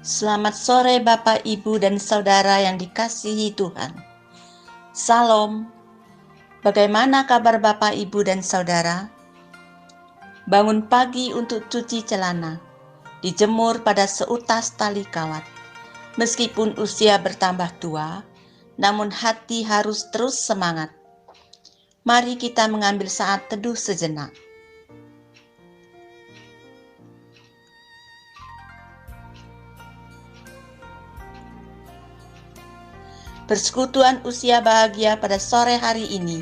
Selamat sore Bapak, Ibu, dan Saudara yang dikasihi Tuhan. Salam. Bagaimana kabar Bapak, Ibu, dan Saudara? Bangun pagi untuk cuci celana, dijemur pada seutas tali kawat. Meskipun usia bertambah tua, namun hati harus terus semangat. Mari kita mengambil saat teduh sejenak. Persekutuan usia bahagia pada sore hari ini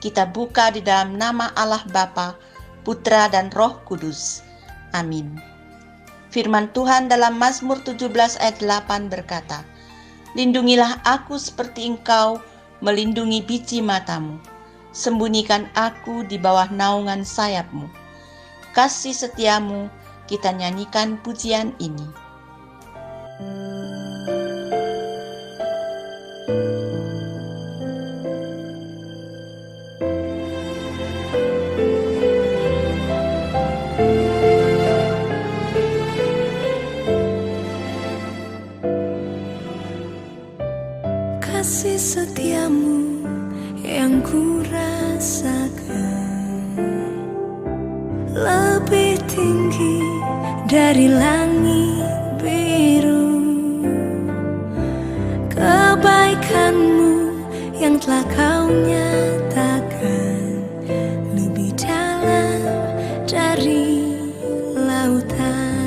kita buka di dalam nama Allah Bapa, Putra dan Roh Kudus. Amin. Firman Tuhan dalam Mazmur 17 ayat 8 berkata, "Lindungilah aku seperti Engkau melindungi biji matamu. Sembunyikan aku di bawah naungan sayapmu." Kasih setiamu kita nyanyikan pujian ini. Kasih setiamu yang ku rasakan lebih tinggi dari langit biru. Kebaikanmu yang telah kau nyatakan lebih dalam dari lautan.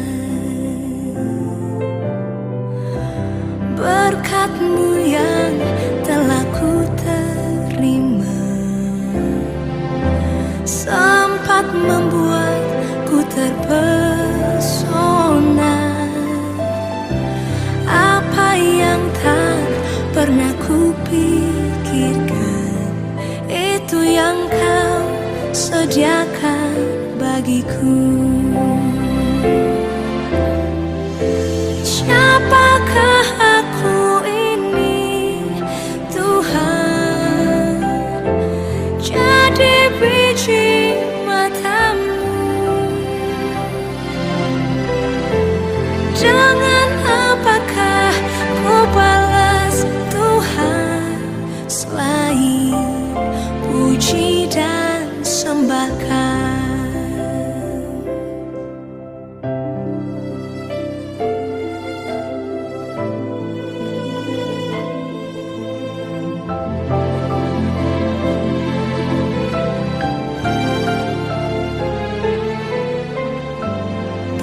Berkat-Mu yang telah ku terima sempat membuatku terpesona. Apa yang tak pernah ku pikirkan, itu yang kau sediakan bagiku. Siapakah aku ini, Tuhan? Jadi biji matamu. Dengan apakah ku balas Tuhan selain puji dan sembahkan?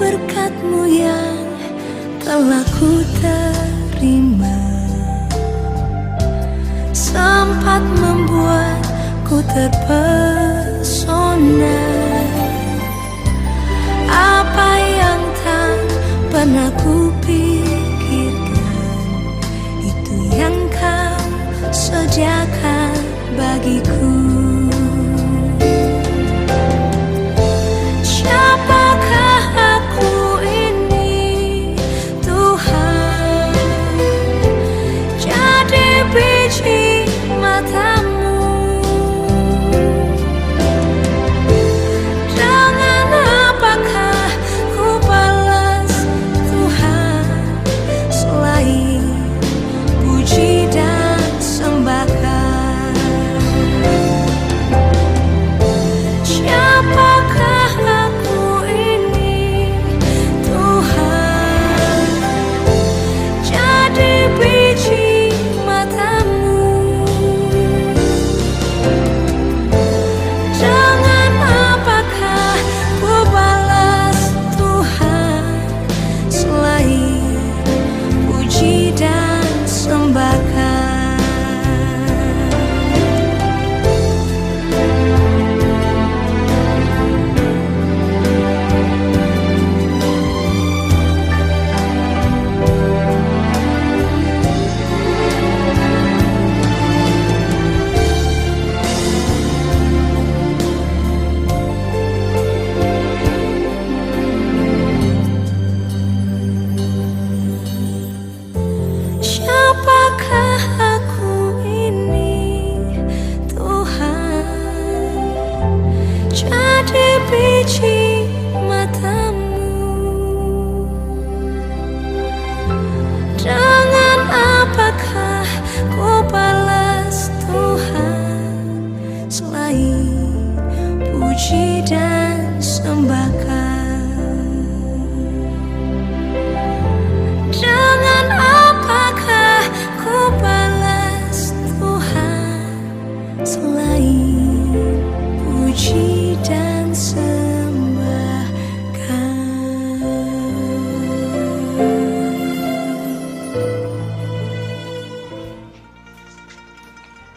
Berkat-Mu yang telah ku terima sempat membuatku terpesona. Apa yang tak pernah ku pikirkan, itu yang kau sediakan bagiku. Siapakah aku ini, Tuhan? Jadi biji matamu. Dengan apakah ku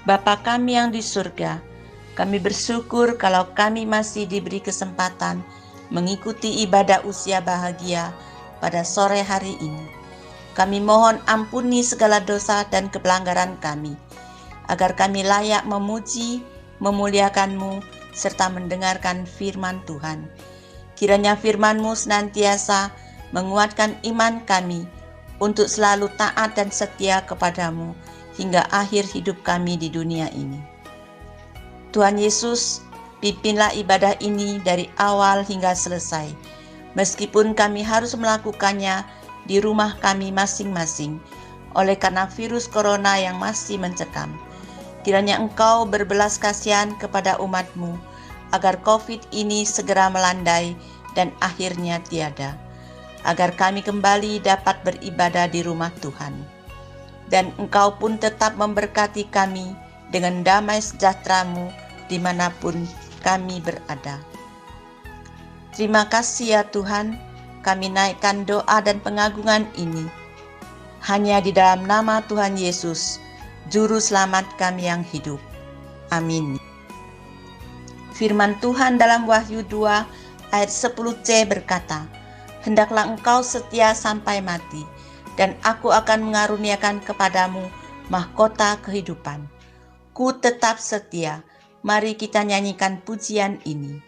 Bapa kami yang di surga, kami bersyukur kalau kami masih diberi kesempatan mengikuti ibadah usia bahagia pada sore hari ini. Kami mohon ampuni segala dosa dan pelanggaran kami, agar kami layak memuji, memuliakan-Mu, serta mendengarkan firman Tuhan. Kiranya firman-Mu senantiasa menguatkan iman kami untuk selalu taat dan setia kepadamu hingga akhir hidup kami di dunia ini. Tuhan Yesus, pimpinlah ibadah ini dari awal hingga selesai, meskipun kami harus melakukannya di rumah kami masing-masing oleh karena virus corona yang masih mencekam. Kiranya Engkau berbelas kasihan kepada umat-Mu, agar COVID ini segera melandai dan akhirnya tiada, agar kami kembali dapat beribadah di rumah Tuhan. Dan Engkau pun tetap memberkati kami dengan damai sejahtera-Mu dimanapun kami berada. Terima kasih ya Tuhan, kami naikkan doa dan pengagungan ini hanya di dalam nama Tuhan Yesus, Juru Selamat kami yang hidup. Amin. Firman Tuhan dalam Wahyu 2 ayat 10c berkata, "Hendaklah engkau setia sampai mati, dan aku akan mengaruniakan kepadamu mahkota kehidupan." Ku tetap setia. Mari kita nyanyikan pujian ini.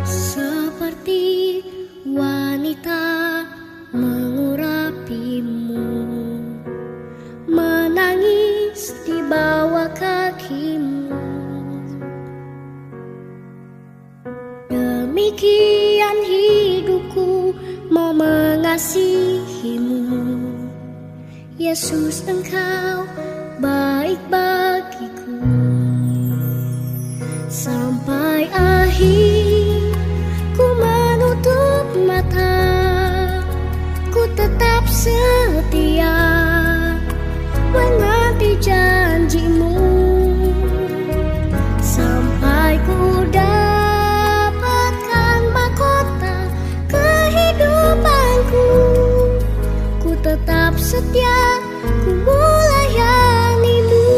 Seperti wanita mengurapimu, menangis di bawah kakimu, demikian hidupku mau mengasihimu. Yesus, Engkau baik bagiku. Sampai akhir ku menutup mata, ku tetap setia menanti janji-Mu, sampai ku dapatkan mahkota kehidupanku. Ku tetap setia, ku melayani-Mu.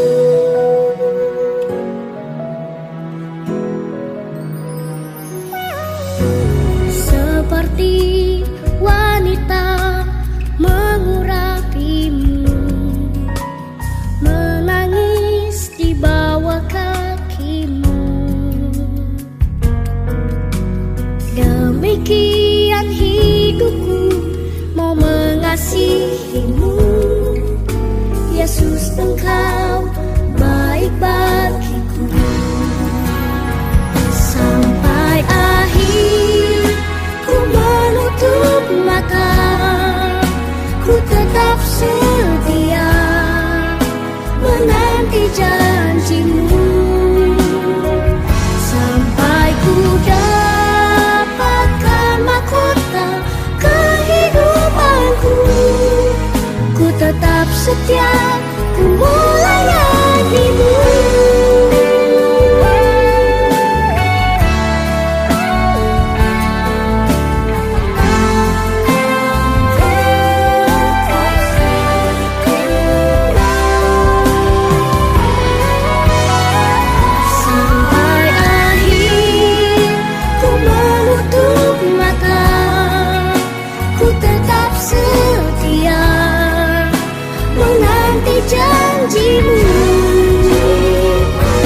Seperti wanita mengurapimu, menangis di bawah kakimu, demikian hidupku mau mengasihimu. Yesus, Engkau baik bagiku. Sampai akhir ku menutup mata, ku tetap setia menanti janji-Mu, sampai ku dapatkan mahkota kehidupanku. Ku tetap setia, ku melayani-Mu. Sampai akhir ku menutup mata, ku tetap setia menanti janji-Mu,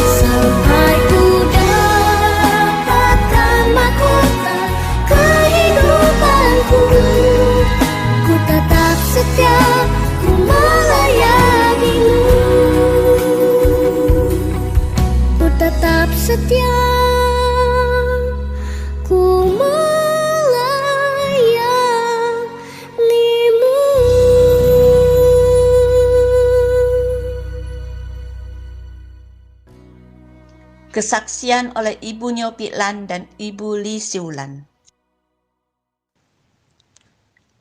sampai ku dapatkan mahkota kehidupanku. Ku tetap setia, ku melayani-Mu. Ku tetap setia, ku melayani-Mu. Kesaksian oleh Ibu Nyopi Lan dan Ibu Li Siulan.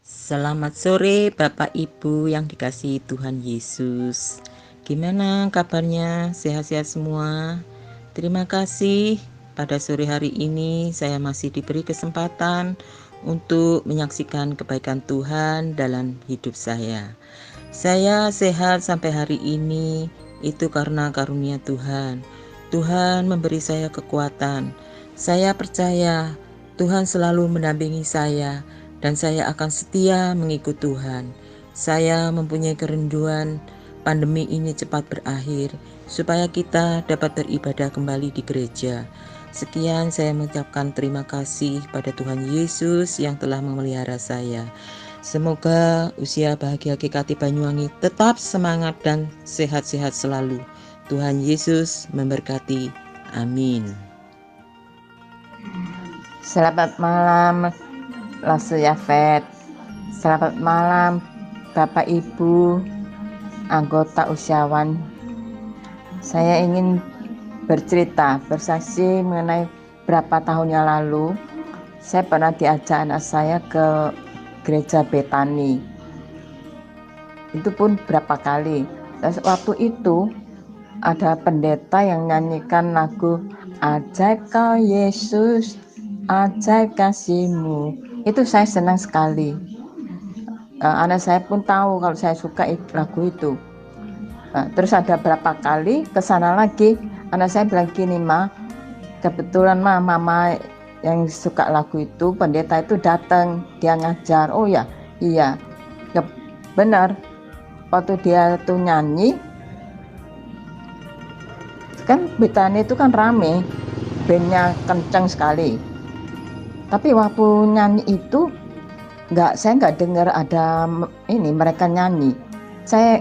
Selamat sore Bapak Ibu yang dikasihi Tuhan Yesus. Gimana kabarnya? Sehat-sehat semua? Terima kasih. Pada sore hari ini saya masih diberi kesempatan untuk menyaksikan kebaikan Tuhan dalam hidup saya. Saya sehat sampai hari ini itu karena karunia Tuhan. Tuhan memberi saya kekuatan. Saya percaya Tuhan selalu mendampingi saya dan saya akan setia mengikut Tuhan. Saya mempunyai kerinduan pandemi ini cepat berakhir supaya kita dapat beribadah kembali di gereja. Sekian, saya mengucapkan terima kasih pada Tuhan Yesus yang telah memelihara saya. Semoga usia bahagia GKT Banyuwangi tetap semangat dan sehat-sehat selalu. Tuhan Yesus memberkati. Amin. Selamat malam, Lasu Yafet. Selamat malam, Bapak Ibu, anggota usiawan. Saya ingin bercerita, bersaksi mengenai berapa tahun yang lalu saya pernah diajak anak saya ke gereja Betani. Itu pun berapa kali. Dan waktu itu ada pendeta yang nyanyikan lagu Ajaib Kau Yesus, ajaib kasih-Mu. Itu saya senang sekali. Anak saya pun tahu kalau saya suka lagu itu. Terus ada berapa kali ke sana lagi, anak saya bilang gini, Ma, kebetulan mama yang suka lagu itu, pendeta itu datang, dia ngajar. Oh ya, iya, ya, benar. Waktu dia tuh nyanyi, kan Betani itu kan rame, bandnya kencang sekali. Tapi waktu nyanyi itu, saya nggak dengar ada mereka nyanyi.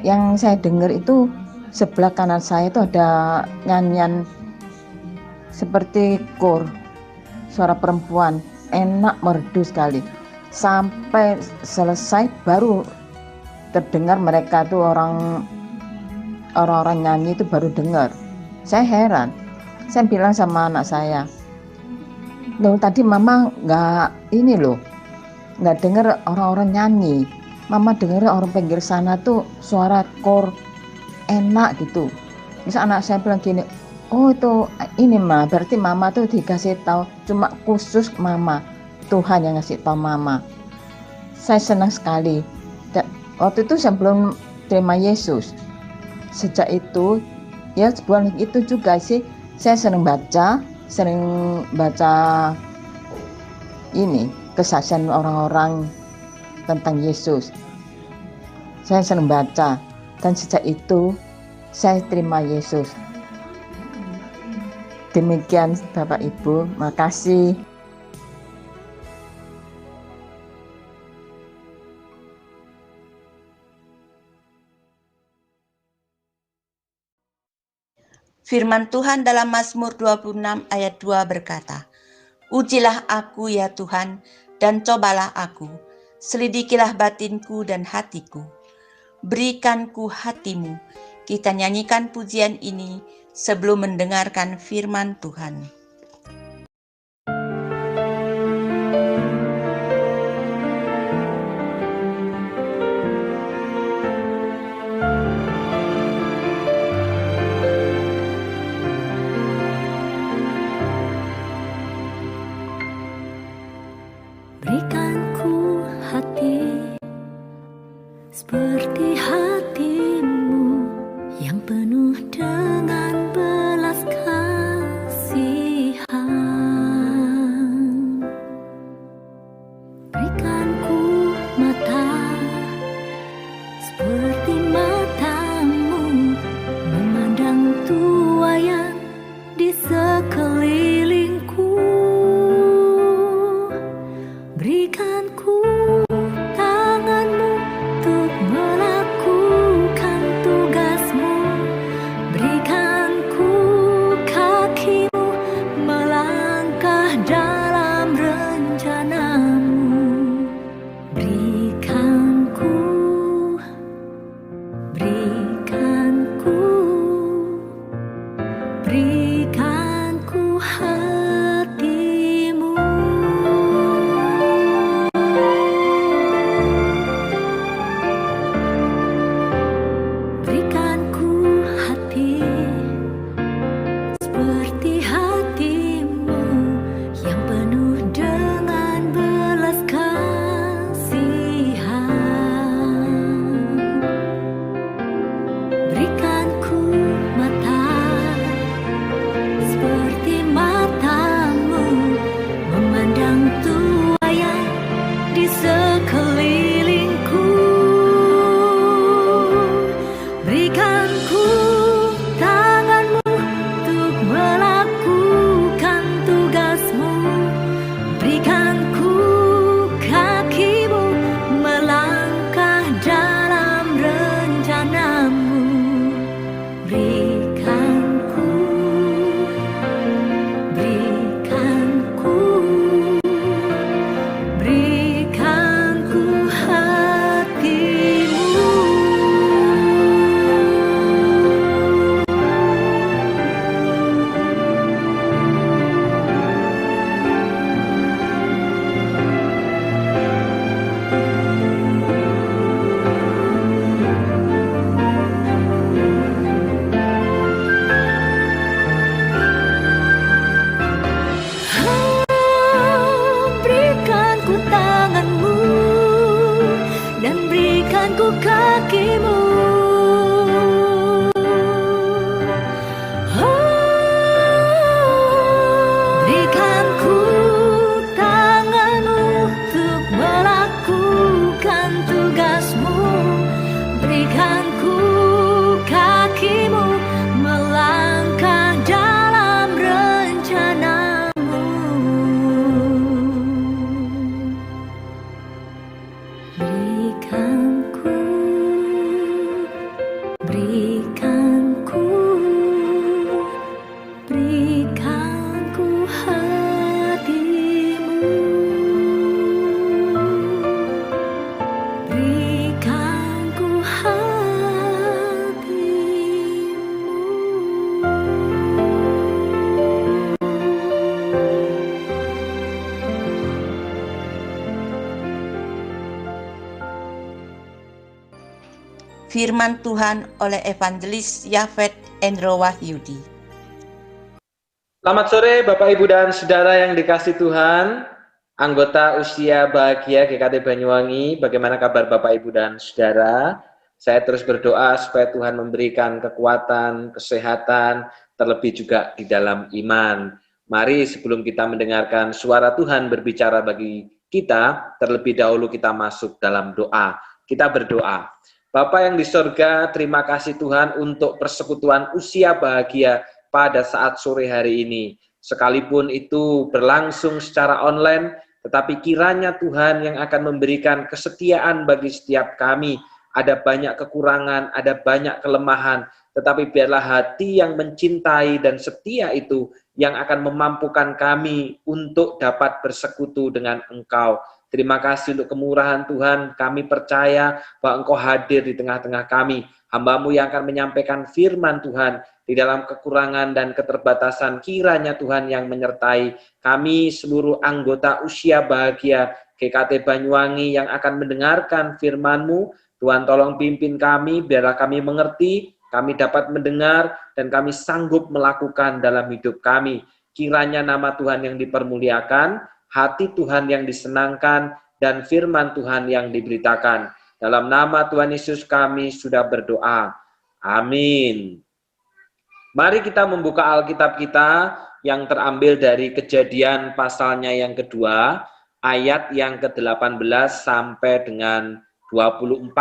Yang saya dengar itu sebelah kanan saya itu ada nyanyian seperti kor, suara perempuan, enak merdu sekali. Sampai selesai baru terdengar mereka tuh orang-orang nyanyi itu baru dengar. Saya heran. Saya bilang sama anak saya, loh tadi mama nggak dengar orang-orang nyanyi. Mama dengar orang pinggir sana tuh suara kor enak gitu. Terus anak saya bilang gini, oh itu ini Ma, berarti mama tuh dikasih tahu cuma khusus mama. Tuhan yang ngasih tahu mama. Saya senang sekali. Waktu itu saya belum terima Yesus. Sejak itu, ya sebulan itu juga sih, saya sering baca ini kesaksian orang-orang tentang Yesus. Saya sering baca dan sejak itu saya terima Yesus. Demikian Bapak Ibu, makasih. Firman Tuhan dalam Mazmur 26 ayat 2 berkata, Ujilah aku ya Tuhan, dan cobalah aku, selidikilah batinku dan hatiku. Berikanku hatimu. Kita nyanyikan pujian ini sebelum mendengarkan firman Tuhan. Berikanku hati seperti hatimu yang penuh dengan belas kasih. kakimu. Berikan ku tanganmu untuk melakukan tugasmu. Berikan ku kakimu melangkah dalam rencanamu. Berikan ku hatimu. Berikan ku hatimu. Firman Tuhan oleh Evangelis Yafet Endro Wahyudi. Selamat sore Bapak Ibu dan Saudara yang dikasih Tuhan, anggota Usia Bahagia GKT Banyuwangi. Bagaimana kabar Bapak Ibu dan Saudara? Saya terus berdoa supaya Tuhan memberikan kekuatan, kesehatan, terlebih juga di dalam iman. Mari sebelum kita mendengarkan suara Tuhan berbicara bagi kita, terlebih dahulu kita masuk dalam doa. Kita berdoa. Bapa yang di sorga, terima kasih Tuhan untuk persekutuan Usia Bahagia pada saat sore hari ini. Sekalipun itu berlangsung secara online, tetapi kiranya Tuhan yang akan memberikan kesetiaan bagi setiap kami. Ada banyak kekurangan, ada banyak kelemahan, tetapi biarlah hati yang mencintai dan setia itu yang akan memampukan kami untuk dapat bersekutu dengan Engkau. Terima kasih untuk kemurahan Tuhan, kami percaya bahwa Engkau hadir di tengah-tengah kami. Hamba-Mu yang akan menyampaikan firman Tuhan di dalam kekurangan dan keterbatasan, kiranya Tuhan yang menyertai kami seluruh anggota Usia Bahagia GKT Banyuwangi yang akan mendengarkan firman-Mu. Tuhan tolong pimpin kami, biarlah kami mengerti, kami dapat mendengar, dan kami sanggup melakukan dalam hidup kami. Kiranya nama Tuhan yang dipermuliakan, hati Tuhan yang disenangkan, dan firman Tuhan yang diberitakan. Dalam nama Tuhan Yesus kami sudah berdoa. Amin. Mari kita membuka Alkitab kita yang terambil dari Kejadian pasalnya yang kedua, ayat yang ke-18 sampai dengan 24.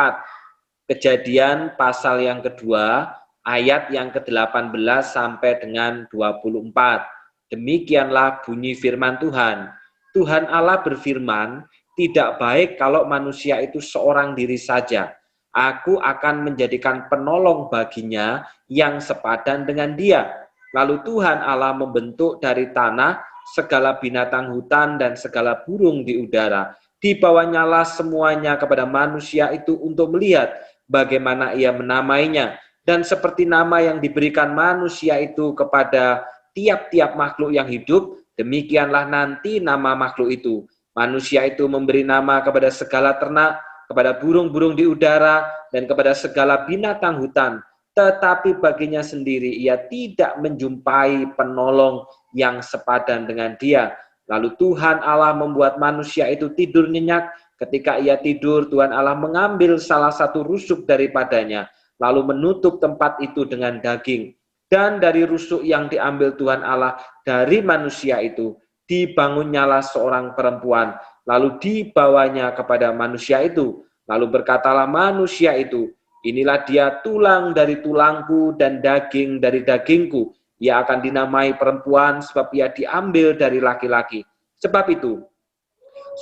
Kejadian pasal yang kedua, ayat yang ke-18 sampai dengan 24. Demikianlah bunyi firman Tuhan. Tuhan Allah berfirman, tidak baik kalau manusia itu seorang diri saja. Aku akan menjadikan penolong baginya yang sepadan dengan dia. Lalu Tuhan Allah membentuk dari tanah segala binatang hutan dan segala burung di udara. Dibawanyalah semuanya kepada manusia itu untuk melihat bagaimana ia menamainya. Dan seperti nama yang diberikan manusia itu kepada tiap-tiap makhluk yang hidup, demikianlah nanti nama makhluk itu. Manusia itu memberi nama kepada segala ternak, kepada burung-burung di udara, dan kepada segala binatang hutan. Tetapi baginya sendiri ia tidak menjumpai penolong yang sepadan dengan dia. Lalu Tuhan Allah membuat manusia itu tidur nyenyak. Ketika ia tidur, Tuhan Allah mengambil salah satu rusuk daripadanya, lalu menutup tempat itu dengan daging. Dan dari rusuk yang diambil Tuhan Allah dari manusia itu, dibangunnyalah seorang perempuan, lalu dibawanya kepada manusia itu. Lalu berkatalah manusia itu, inilah dia tulang dari tulangku dan daging dari dagingku. Ia akan dinamai perempuan sebab ia diambil dari laki-laki. Sebab itu,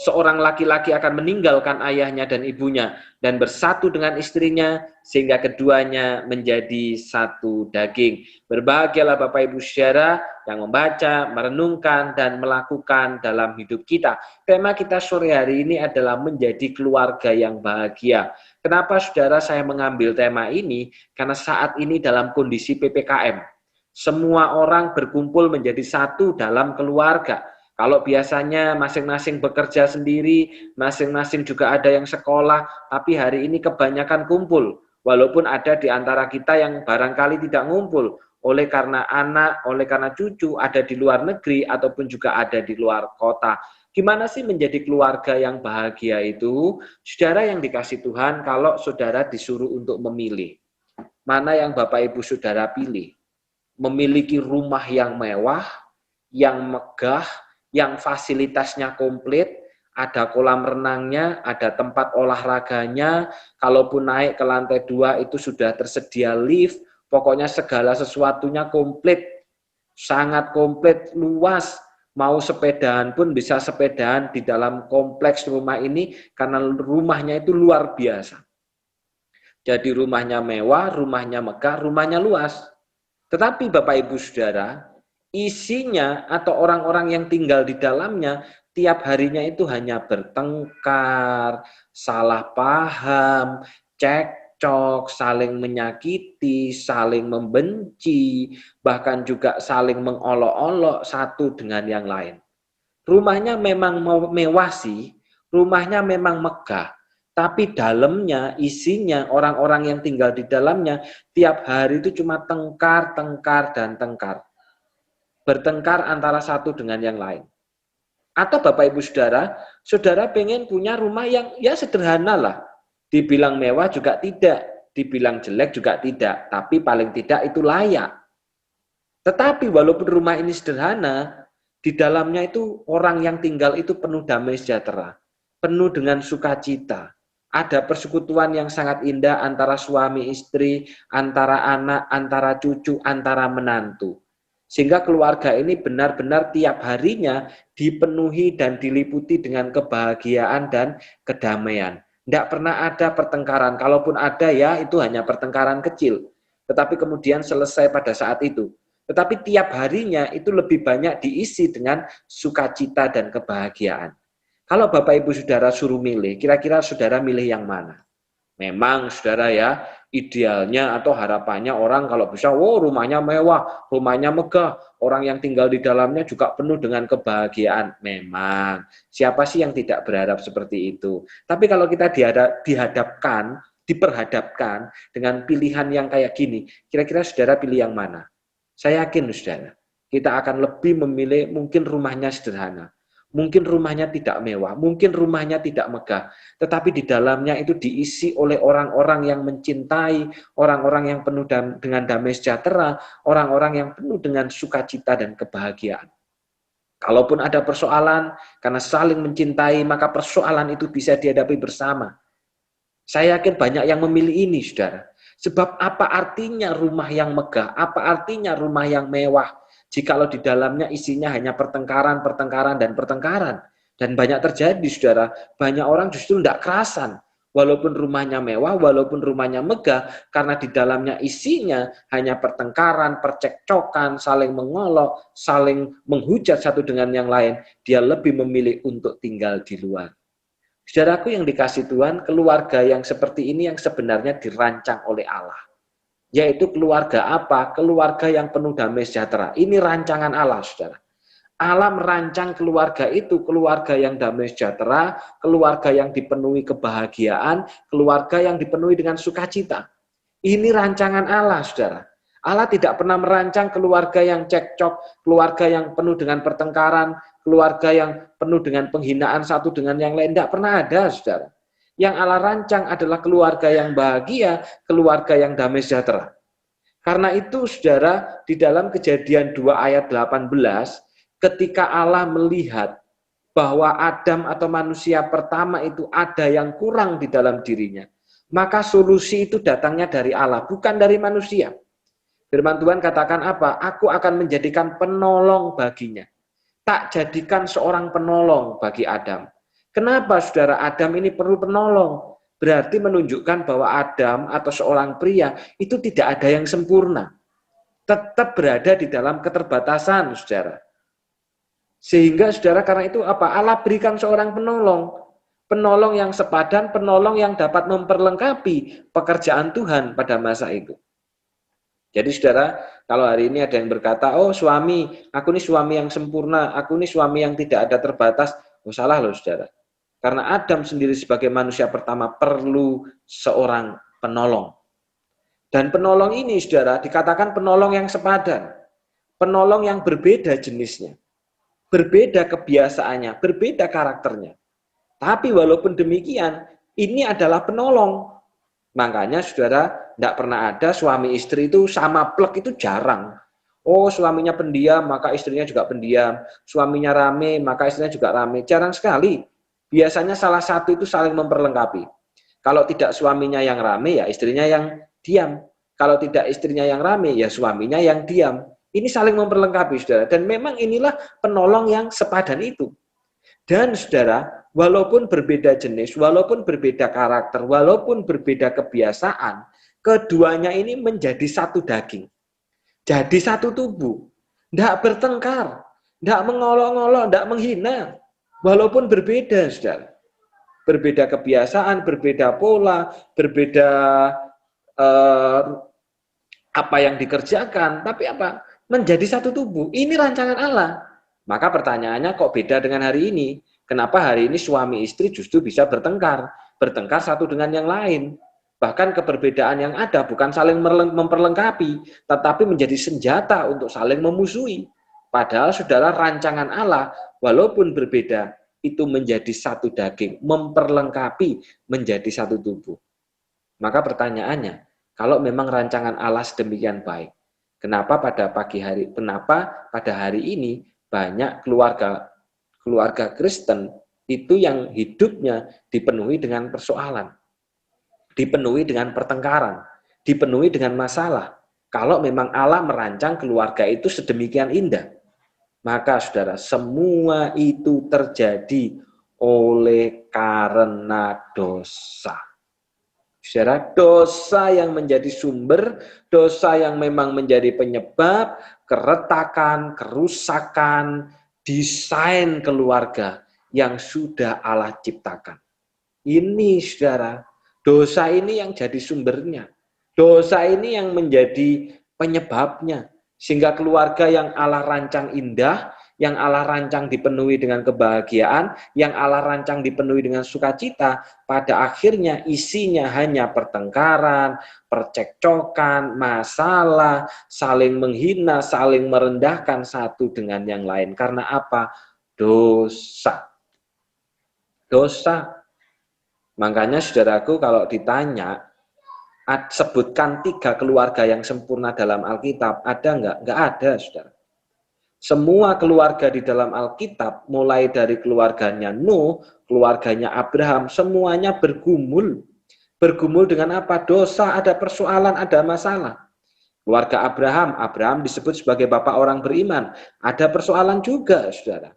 seorang laki-laki akan meninggalkan ayahnya dan ibunya dan bersatu dengan istrinya sehingga keduanya menjadi satu daging. Berbahagialah Bapak Ibu Saudara yang membaca, merenungkan, dan melakukan dalam hidup kita. Tema kita sore hari ini adalah menjadi keluarga yang bahagia. Kenapa saudara saya mengambil tema ini? Karena saat ini dalam kondisi PPKM. Semua orang berkumpul menjadi satu dalam keluarga. Kalau biasanya masing-masing bekerja sendiri, masing-masing juga ada yang sekolah, tapi hari ini kebanyakan kumpul. Walaupun ada di antara kita yang barangkali tidak ngumpul, oleh karena anak, oleh karena cucu ada di luar negeri, ataupun juga ada di luar kota. Gimana sih menjadi keluarga yang bahagia itu? Saudara yang dikasih Tuhan, kalau saudara disuruh untuk memilih, mana yang Bapak Ibu saudara pilih? Memiliki rumah yang mewah, yang megah, yang fasilitasnya komplit, ada kolam renangnya, ada tempat olahraganya, kalaupun naik ke lantai 2 itu sudah tersedia lift, pokoknya segala sesuatunya komplit, sangat komplit, luas. Mau sepedaan pun bisa sepedaan di dalam kompleks rumah ini karena rumahnya itu luar biasa. Jadi rumahnya mewah, rumahnya megah, rumahnya luas. Tetapi Bapak Ibu Saudara, isinya atau orang-orang yang tinggal di dalamnya tiap harinya itu hanya bertengkar, salah paham, cekcok, saling menyakiti, saling membenci, bahkan juga saling mengolok-olok satu dengan yang lain. Rumahnya memang mewah sih, rumahnya memang megah, tapi dalamnya, isinya, orang-orang yang tinggal di dalamnya tiap hari itu cuma tengkar, tengkar, dan tengkar. Bertengkar antara satu dengan yang lain. Atau Bapak Ibu Saudara, saudara pengen punya rumah yang ya sederhana lah. Dibilang mewah juga tidak, dibilang jelek juga tidak, tapi paling tidak itu layak. Tetapi walaupun rumah ini sederhana, di dalamnya itu orang yang tinggal itu penuh damai sejahtera, penuh dengan sukacita. Ada persekutuan yang sangat indah antara suami istri, antara anak, antara cucu, antara menantu. Sehingga keluarga ini benar-benar tiap harinya dipenuhi dan diliputi dengan kebahagiaan dan kedamaian. Tidak pernah ada pertengkaran. Kalaupun ada ya itu hanya pertengkaran kecil. Tetapi kemudian selesai pada saat itu. Tetapi tiap harinya itu lebih banyak diisi dengan sukacita dan kebahagiaan. Kalau Bapak Ibu Saudara suruh milih, kira-kira saudara milih yang mana? Memang saudara ya, idealnya atau harapannya orang kalau bisa, rumahnya mewah, rumahnya megah, orang yang tinggal di dalamnya juga penuh dengan kebahagiaan. Memang, siapa sih yang tidak berharap seperti itu? Tapi kalau kita diperhadapkan dengan pilihan yang kayak gini, kira-kira saudara pilih yang mana? Saya yakin saudara, kita akan lebih memilih mungkin rumahnya sederhana. Mungkin rumahnya tidak mewah, mungkin rumahnya tidak megah, tetapi di dalamnya itu diisi oleh orang-orang yang mencintai, orang-orang yang penuh dengan damai sejahtera, orang-orang yang penuh dengan sukacita dan kebahagiaan. Kalaupun ada persoalan, karena saling mencintai, maka persoalan itu bisa dihadapi bersama. Saya yakin banyak yang memilih ini, saudara. Sebab apa artinya rumah yang megah? Apa artinya rumah yang mewah? Jikalau di dalamnya isinya hanya pertengkaran, pertengkaran, dan pertengkaran. Dan banyak terjadi, saudara. Banyak orang justru tidak kerasan. Walaupun rumahnya mewah, walaupun rumahnya megah, karena di dalamnya isinya hanya pertengkaran, percekcokan, saling mengolok, saling menghujat satu dengan yang lain. Dia lebih memilih untuk tinggal di luar. Saudaraku yang dikasih Tuhan, keluarga yang seperti ini yang sebenarnya dirancang oleh Allah. Yaitu keluarga apa? Keluarga yang penuh damai sejahtera. Ini rancangan Allah, saudara. Allah merancang keluarga itu, keluarga yang damai sejahtera, keluarga yang dipenuhi kebahagiaan, keluarga yang dipenuhi dengan sukacita. Ini rancangan Allah, saudara. Allah tidak pernah merancang keluarga yang cekcok, keluarga yang penuh dengan pertengkaran, keluarga yang penuh dengan penghinaan satu dengan yang lain. Tidak pernah ada, saudara. Yang Allah rancang adalah keluarga yang bahagia, keluarga yang damai sejahtera. Karena itu, saudara, di dalam Kejadian 2 ayat 18, ketika Allah melihat bahwa Adam atau manusia pertama itu ada yang kurang di dalam dirinya, maka solusi itu datangnya dari Allah, bukan dari manusia. Firman Tuhan katakan apa? Aku akan menjadikan penolong baginya. Tak jadikan seorang penolong bagi Adam. Kenapa saudara Adam ini perlu penolong? Berarti menunjukkan bahwa Adam atau seorang pria itu tidak ada yang sempurna. Tetap berada di dalam keterbatasan, saudara. Sehingga saudara karena itu apa? Allah berikan seorang penolong. Penolong yang sepadan, penolong yang dapat memperlengkapi pekerjaan Tuhan pada masa itu. Jadi saudara, kalau hari ini ada yang berkata, oh suami, aku ini suami yang sempurna, aku ini suami yang tidak ada terbatas. Oh salah loh saudara. Karena Adam sendiri sebagai manusia pertama perlu seorang penolong. Dan penolong ini, saudara, dikatakan penolong yang sepadan. Penolong yang berbeda jenisnya. berbeda kebiasaannya, berbeda karakternya. Tapi walaupun demikian, ini adalah penolong. Makanya saudara, tidak pernah ada suami istri itu sama plek, itu jarang. Oh, suaminya pendiam, maka istrinya juga pendiam. Suaminya rame, maka istrinya juga rame. Jarang sekali. Biasanya salah satu itu saling memperlengkapi. Kalau tidak suaminya yang rame, ya istrinya yang diam. Kalau tidak istrinya yang rame, ya suaminya yang diam. Ini saling memperlengkapi, saudara. Dan memang inilah penolong yang sepadan itu. Dan saudara, walaupun berbeda jenis, walaupun berbeda karakter, walaupun berbeda kebiasaan, keduanya ini menjadi satu daging. Jadi satu tubuh. Tidak bertengkar, tidak mengolok-olok, tidak menghina. Walaupun berbeda, saudara. Berbeda kebiasaan, berbeda pola, berbeda apa yang dikerjakan, tapi apa? Menjadi satu tubuh. Ini rancangan Allah. Maka pertanyaannya kok beda dengan hari ini? Kenapa hari ini suami istri justru bisa bertengkar? Bertengkar satu dengan yang lain. Bahkan keberbedaan yang ada bukan saling memperlengkapi, tetapi menjadi senjata untuk saling memusuhi. Padahal saudara, rancangan Allah walaupun berbeda, itu menjadi satu daging, memperlengkapi menjadi satu tubuh. Maka pertanyaannya, kalau memang rancangan Allah sedemikian baik, kenapa pada hari ini banyak keluarga Kristen itu yang hidupnya dipenuhi dengan persoalan, dipenuhi dengan pertengkaran, dipenuhi dengan masalah. Kalau memang Allah merancang keluarga itu sedemikian indah, maka saudara, semua itu terjadi oleh karena dosa. Saudara, dosa yang menjadi sumber, dosa yang memang menjadi penyebab keretakan, kerusakan, desain keluarga yang sudah Allah ciptakan. Ini saudara, dosa ini yang jadi sumbernya. Dosa ini yang menjadi penyebabnya. Sehingga keluarga yang Allah rancang indah, yang Allah rancang dipenuhi dengan kebahagiaan, yang Allah rancang dipenuhi dengan sukacita, pada akhirnya isinya hanya pertengkaran, percekcokan, masalah, saling menghina, saling merendahkan satu dengan yang lain. Karena apa? Dosa. Dosa. Makanya saudaraku, kalau ditanya, sebutkan 3 keluarga yang sempurna dalam Alkitab, ada enggak? Enggak ada, saudara. Semua keluarga di dalam Alkitab, mulai dari keluarganya Nuh, keluarganya Abraham, semuanya bergumul. Bergumul dengan apa? Dosa, ada persoalan, ada masalah. Keluarga Abraham disebut sebagai bapak orang beriman. Ada persoalan juga, saudara.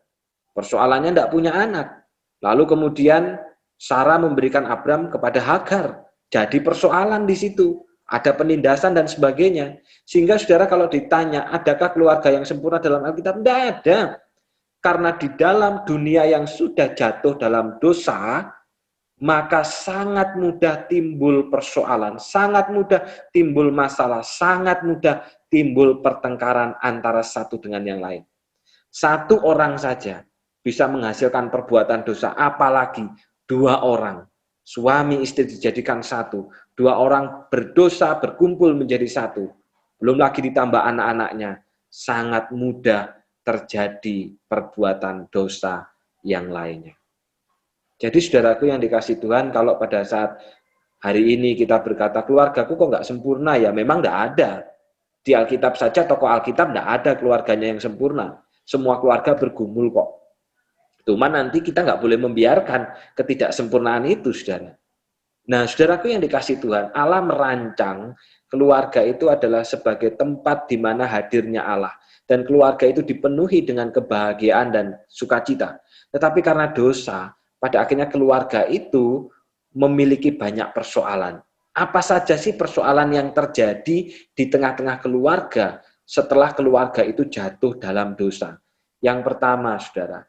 Persoalannya tidak punya anak. Lalu kemudian Sarah memberikan Abraham kepada Hagar. Jadi persoalan di situ. Ada penindasan dan sebagainya. Sehingga saudara, kalau ditanya, adakah keluarga yang sempurna dalam Alkitab? Tidak ada. Karena di dalam dunia yang sudah jatuh dalam dosa, maka sangat mudah timbul persoalan, sangat mudah timbul masalah, sangat mudah timbul pertengkaran antara satu dengan yang lain. Satu orang saja bisa menghasilkan perbuatan dosa, apalagi 2 orang. Suami istri dijadikan satu, 2 orang berdosa berkumpul menjadi satu. Belum lagi ditambah anak-anaknya, sangat mudah terjadi perbuatan dosa yang lainnya. Jadi saudaraku yang dikasih Tuhan, kalau pada saat hari ini kita berkata, keluargaku kok nggak sempurna, ya memang nggak ada. Di Alkitab saja, tokoh Alkitab nggak ada keluarganya yang sempurna. Semua keluarga bergumul kok. Cuma nanti kita nggak boleh membiarkan ketidaksempurnaan itu, saudara. Nah, saudaraku yang dikasih Tuhan, Allah merancang keluarga itu adalah sebagai tempat di mana hadirnya Allah. Dan keluarga itu dipenuhi dengan kebahagiaan dan sukacita. Tetapi karena dosa, pada akhirnya keluarga itu memiliki banyak persoalan. Apa saja sih persoalan yang terjadi di tengah-tengah keluarga setelah keluarga itu jatuh dalam dosa? Yang pertama, saudara,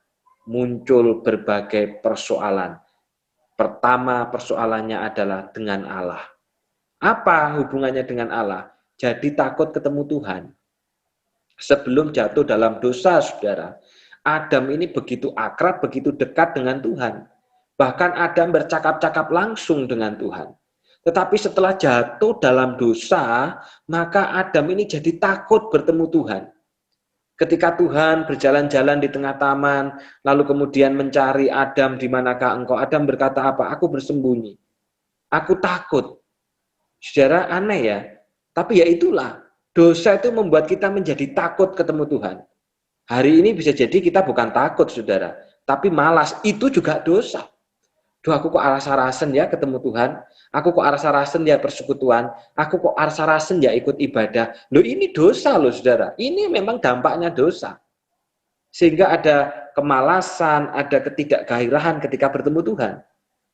muncul berbagai persoalan. Pertama persoalannya adalah dengan Allah. Apa hubungannya dengan Allah? Jadi takut ketemu Tuhan. Sebelum jatuh dalam dosa, saudara, Adam ini begitu akrab, begitu dekat dengan Tuhan. Bahkan Adam bercakap-cakap langsung dengan Tuhan. Tetapi setelah jatuh dalam dosa, maka Adam ini jadi takut bertemu Tuhan. Ketika Tuhan berjalan-jalan di tengah taman, lalu kemudian mencari Adam, di manakah engkau? Adam berkata apa? Aku bersembunyi. Aku takut. Saudara, aneh ya. Tapi ya itulah, dosa itu membuat kita menjadi takut ketemu Tuhan. Hari ini bisa jadi kita bukan takut, saudara, tapi malas. Itu juga dosa. Duh, aku kok rasa-rasen ya ketemu Tuhan. Aku kok rasa-rasen ya persekutuan. Aku kok rasa-rasen ya ikut ibadah. Loh, ini dosa loh, saudara. Ini memang dampaknya dosa. Sehingga ada kemalasan, ada ketidakgairahan ketika bertemu Tuhan.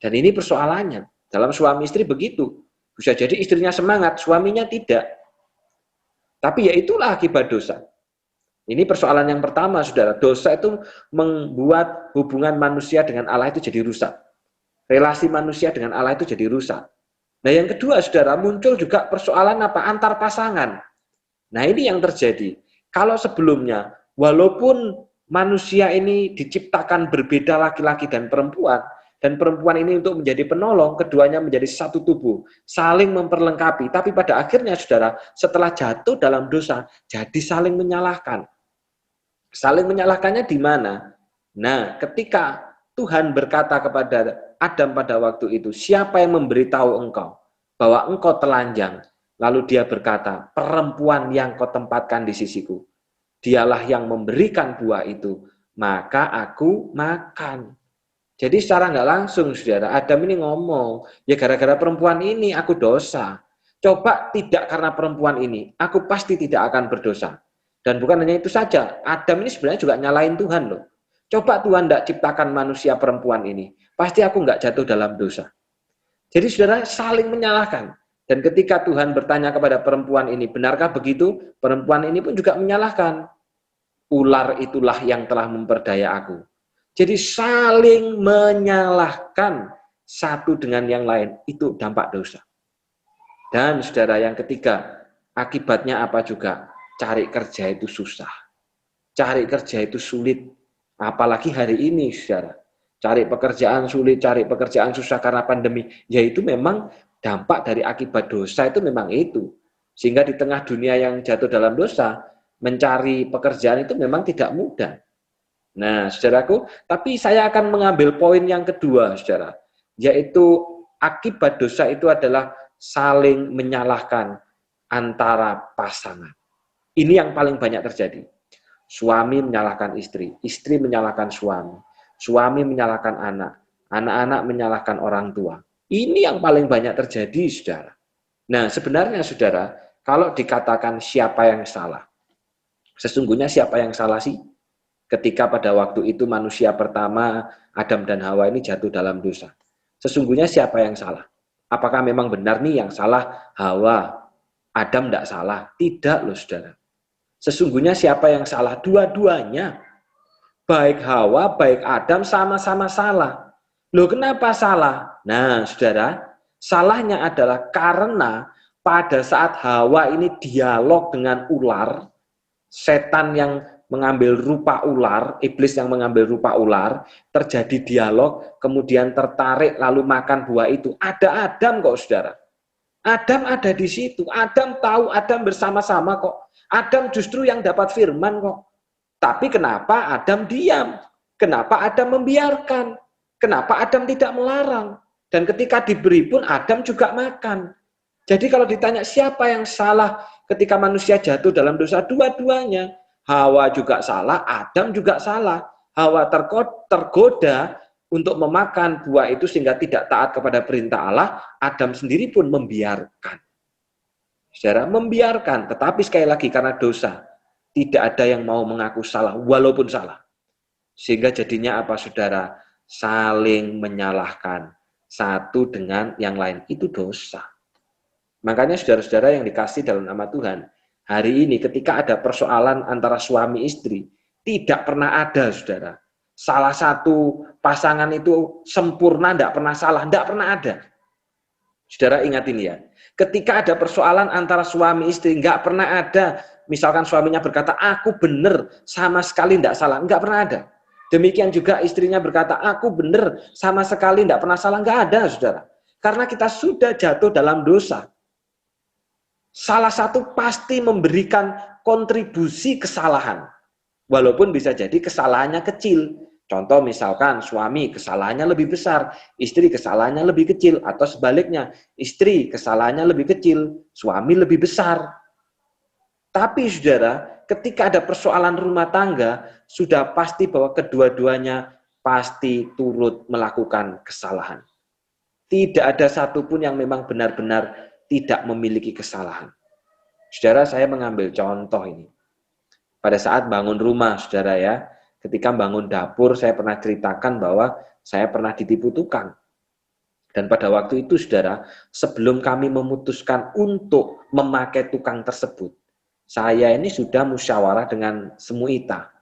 Dan ini persoalannya. Dalam suami istri begitu. Bisa jadi istrinya semangat, suaminya tidak. Tapi ya itulah akibat dosa. Ini persoalan yang pertama, saudara. Dosa itu membuat hubungan manusia dengan Allah itu jadi rusak. Relasi manusia dengan Allah itu jadi rusak. Nah, yang kedua, saudara, muncul juga persoalan apa? Antar pasangan. Nah, ini yang terjadi. Kalau sebelumnya, walaupun manusia ini diciptakan berbeda laki-laki dan perempuan ini untuk menjadi penolong, keduanya menjadi satu tubuh, saling memperlengkapi. Tapi pada akhirnya, saudara, setelah jatuh dalam dosa, jadi saling menyalahkan. Saling menyalahkannya di mana? Nah, ketika Tuhan berkata kepada Adam pada waktu itu, siapa yang memberitahu engkau bahwa engkau telanjang? Lalu dia berkata, perempuan yang kau tempatkan di sisiku, dialah yang memberikan buah itu, maka aku makan. Jadi secara nggak langsung, saudara, Adam ini ngomong, ya gara-gara perempuan ini aku dosa. Coba tidak karena perempuan ini, aku pasti tidak akan berdosa. Dan bukan hanya itu saja, Adam ini sebenarnya juga nyalain Tuhan loh. Coba Tuhan tidak ciptakan manusia perempuan ini, pasti aku nggak jatuh dalam dosa. Jadi saudara saling menyalahkan. Dan ketika Tuhan bertanya kepada perempuan ini, benarkah begitu? Perempuan ini pun juga menyalahkan. Ular itulah yang telah memperdaya aku. Jadi saling menyalahkan satu dengan yang lain, itu dampak dosa. Dan saudara, yang ketiga, akibatnya apa juga? Cari kerja itu susah. Cari kerja itu sulit. Apalagi hari ini, saudara. Cari pekerjaan sulit, cari pekerjaan susah karena pandemi. Ya itu memang dampak dari akibat dosa itu memang itu. Sehingga di tengah dunia yang jatuh dalam dosa, mencari pekerjaan itu memang tidak mudah. Nah, saudaraku, tapi saya akan mengambil poin yang kedua, saudara. Yaitu akibat dosa itu adalah saling menyalahkan antara pasangan. Ini yang paling banyak terjadi. Suami menyalahkan istri, istri menyalahkan suami, suami menyalahkan anak, anak-anak menyalahkan orang tua. Ini yang paling banyak terjadi, saudara. Nah, sebenarnya, saudara, kalau dikatakan siapa yang salah, sesungguhnya siapa yang salah sih? Ketika pada waktu itu manusia pertama, Adam dan Hawa ini jatuh dalam dosa. Sesungguhnya siapa yang salah? Apakah memang benar nih yang salah Hawa? Adam tidak salah? Tidak loh, saudara. Sesungguhnya siapa yang salah? Dua-duanya. Baik Hawa, baik Adam sama-sama salah. Loh, kenapa salah? Nah, saudara, salahnya adalah karena pada saat Hawa ini dialog dengan ular, setan yang mengambil rupa ular, iblis yang mengambil rupa ular, terjadi dialog, kemudian tertarik lalu makan buah itu. Ada Adam kok, saudara. Adam ada di situ. Adam tahu, Adam bersama-sama kok. Adam justru yang dapat firman kok. Tapi kenapa Adam diam? Kenapa Adam membiarkan? Kenapa Adam tidak melarang? Dan ketika diberi pun Adam juga makan. Jadi kalau ditanya siapa yang salah ketika manusia jatuh dalam dosa, dua-duanya. Hawa juga salah, Adam juga salah. Hawa tergoda untuk memakan buah itu sehingga tidak taat kepada perintah Allah. Adam sendiri pun membiarkan. Saudara, membiarkan. Tetapi sekali lagi karena dosa, tidak ada yang mau mengaku salah, walaupun salah. Sehingga jadinya apa, saudara? Saling menyalahkan satu dengan yang lain. Itu dosa. Makanya saudara-saudara yang dikasih dalam nama Tuhan, hari ini ketika ada persoalan antara suami istri, tidak pernah ada, saudara. Salah satu pasangan itu sempurna, tidak pernah salah, tidak pernah ada. Saudara ingat ini ya, ketika ada persoalan antara suami istri, nggak pernah ada, misalkan suaminya berkata, aku benar, sama sekali tidak salah, nggak pernah ada. Demikian juga istrinya berkata, aku benar, sama sekali tidak pernah salah, nggak ada, saudara. Karena kita sudah jatuh dalam dosa. Salah satu pasti memberikan kontribusi kesalahan. Walaupun bisa jadi kesalahannya kecil. Contoh misalkan suami kesalahannya lebih besar, istri kesalahannya lebih kecil, atau sebaliknya, istri kesalahannya lebih kecil, suami lebih besar. Tapi saudara, ketika ada persoalan rumah tangga, sudah pasti bahwa kedua-duanya pasti turut melakukan kesalahan. Tidak ada satupun yang memang benar-benar tidak memiliki kesalahan. Saudara, saya mengambil contoh ini. Pada saat bangun rumah, saudara ya, ketika bangun dapur, saya pernah ceritakan bahwa saya pernah ditipu tukang. Dan pada waktu itu, saudara, sebelum kami memutuskan untuk memakai tukang tersebut, saya ini sudah musyawarah dengan Semuita.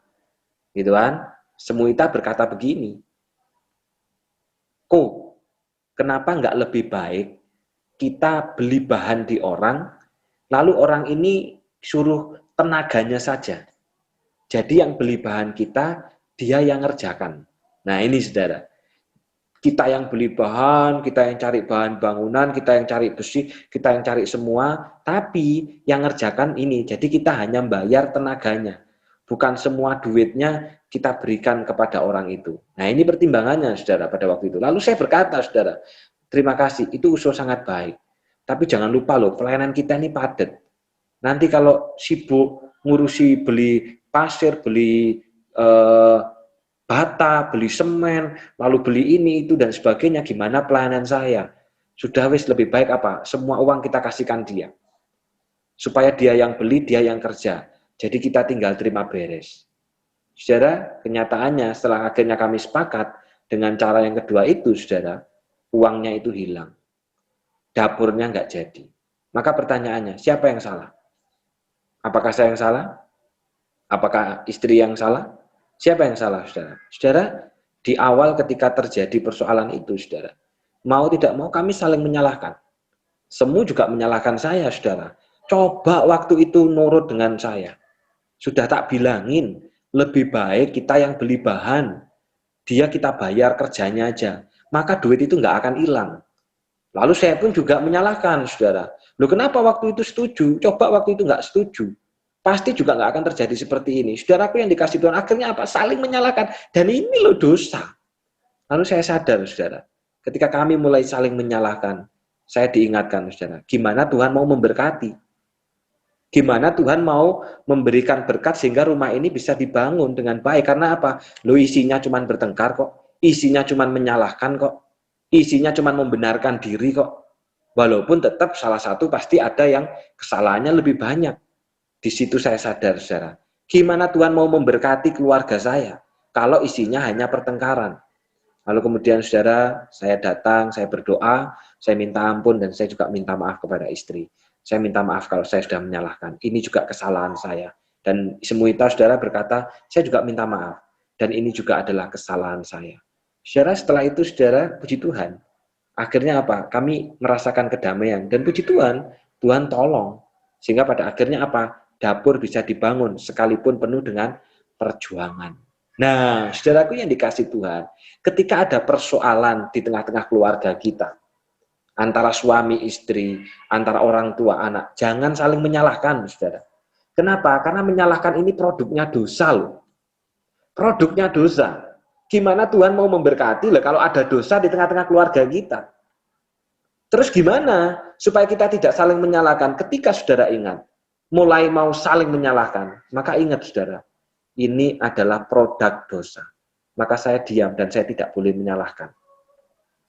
Gitu kan? Semuita berkata begini, "Ko, kenapa nggak lebih baik kita beli bahan di orang, lalu orang ini suruh tenaganya saja. Jadi yang beli bahan kita, dia yang ngerjakan." Nah ini saudara, kita yang beli bahan, kita yang cari bahan bangunan, kita yang cari besi, kita yang cari semua, tapi yang ngerjakan ini, jadi kita hanya bayar tenaganya. Bukan semua duitnya kita berikan kepada orang itu. Nah ini pertimbangannya saudara pada waktu itu. Lalu saya berkata saudara, terima kasih, itu usul sangat baik. Tapi jangan lupa loh, pelayanan kita ini padat. Nanti kalau sibuk ngurusi beli pasir, beli bata, beli semen, lalu beli ini, itu, dan sebagainya, gimana pelayanan saya? Sudah wis lebih baik apa? Semua uang kita kasihkan dia. Supaya dia yang beli, dia yang kerja. Jadi kita tinggal terima beres. Saudara, kenyataannya setelah akhirnya kami sepakat dengan cara yang kedua itu, saudara, uangnya itu hilang. Dapurnya nggak jadi. Maka pertanyaannya, siapa yang salah? Apakah saya yang salah? Apakah istri yang salah? Siapa yang salah, saudara? Saudara, di awal ketika terjadi persoalan itu, saudara, mau tidak mau kami saling menyalahkan. Semu juga menyalahkan saya, saudara. Coba waktu itu nurut dengan saya. Sudah tak bilangin, lebih baik kita yang beli bahan. Dia kita bayar kerjanya aja. Maka duit itu nggak akan hilang. Lalu saya pun juga menyalahkan, saudara. Loh kenapa waktu itu setuju? Coba waktu itu nggak setuju. Pasti juga nggak akan terjadi seperti ini. Saudaraku yang dikasih Tuhan, akhirnya apa? Saling menyalahkan. Dan ini loh dosa. Lalu saya sadar, saudara. Ketika kami mulai saling menyalahkan, saya diingatkan, saudara. Gimana Tuhan mau memberkati? Gimana Tuhan mau memberikan berkat sehingga rumah ini bisa dibangun dengan baik? Karena apa? Loh isinya cuma bertengkar kok. Isinya cuma menyalahkan kok. Isinya cuma membenarkan diri kok. Walaupun tetap salah satu pasti ada yang kesalahannya lebih banyak. Di situ saya sadar, saudara. Gimana Tuhan mau memberkati keluarga saya kalau isinya hanya pertengkaran? Lalu kemudian, saudara, saya datang, saya berdoa, saya minta ampun, dan saya juga minta maaf kepada istri. Saya minta maaf kalau saya sudah menyalahkan. Ini juga kesalahan saya. Dan Semuita, saudara, berkata, saya juga minta maaf. Dan ini juga adalah kesalahan saya. Saudara, setelah itu, saudara, puji Tuhan. Akhirnya apa? Kami merasakan kedamaian. Dan puji Tuhan, Tuhan tolong. Sehingga pada akhirnya apa? Dapur bisa dibangun sekalipun penuh dengan perjuangan. Nah, saudaraku yang dikasih Tuhan, ketika ada persoalan di tengah-tengah keluarga kita, antara suami istri, antara orang tua anak, jangan saling menyalahkan, saudara. Kenapa? Karena menyalahkan ini produknya dosa loh. Produknya dosa. Gimana Tuhan mau memberkati loh kalau ada dosa di tengah-tengah keluarga kita? Terus gimana supaya kita tidak saling menyalahkan? Ketika saudara ingat, mulai mau saling menyalahkan, maka ingat saudara, ini adalah produk dosa. Maka saya diam dan saya tidak boleh menyalahkan.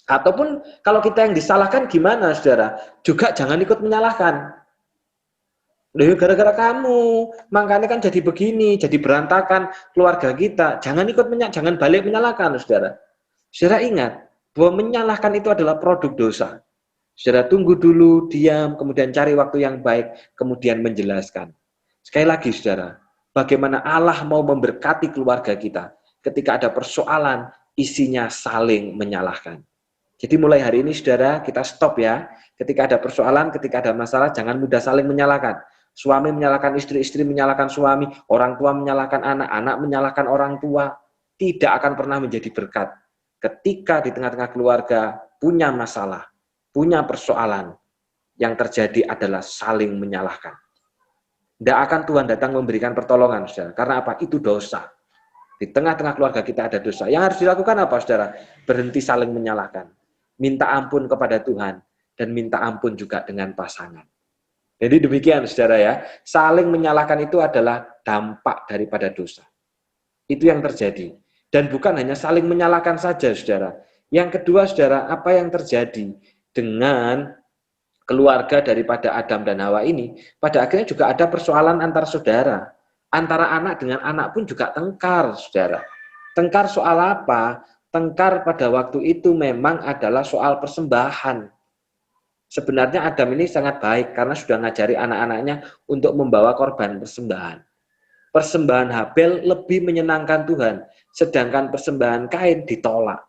Ataupun kalau kita yang disalahkan gimana saudara? Juga jangan ikut menyalahkan. Loh, gara-gara kamu, makanya kan jadi begini, jadi berantakan keluarga kita. Jangan jangan balik menyalahkan saudara. Saudara ingat bahwa menyalahkan itu adalah produk dosa. Saudara tunggu dulu, diam, kemudian cari waktu yang baik, kemudian menjelaskan. Sekali lagi saudara, bagaimana Allah mau memberkati keluarga kita ketika ada persoalan, isinya saling menyalahkan. Jadi mulai hari ini saudara, kita stop ya. Ketika ada persoalan, ketika ada masalah, jangan mudah saling menyalahkan. Suami menyalahkan istri, istri menyalahkan suami, orang tua menyalahkan anak, anak menyalahkan orang tua. Tidak akan pernah menjadi berkat. Ketika di tengah-tengah keluarga punya masalah, punya persoalan, yang terjadi adalah saling menyalahkan. Tidak akan Tuhan datang memberikan pertolongan, saudara. Karena apa? Itu dosa. Di tengah-tengah keluarga kita ada dosa. Yang harus dilakukan apa, saudara? Berhenti saling menyalahkan. Minta ampun kepada Tuhan. Dan minta ampun juga dengan pasangan. Jadi demikian, saudara ya. Saling menyalahkan itu adalah dampak daripada dosa. Itu yang terjadi. Dan bukan hanya saling menyalahkan saja, saudara. Yang kedua, saudara, apa yang terjadi dengan keluarga daripada Adam dan Hawa ini, pada akhirnya juga ada persoalan antar saudara. Antara anak dengan anak pun juga tengkar, saudara. Tengkar soal apa? Tengkar pada waktu itu memang adalah soal persembahan. Sebenarnya Adam ini sangat baik karena sudah ngajari anak-anaknya untuk membawa korban persembahan. Persembahan Habel lebih menyenangkan Tuhan, sedangkan persembahan Kain ditolak.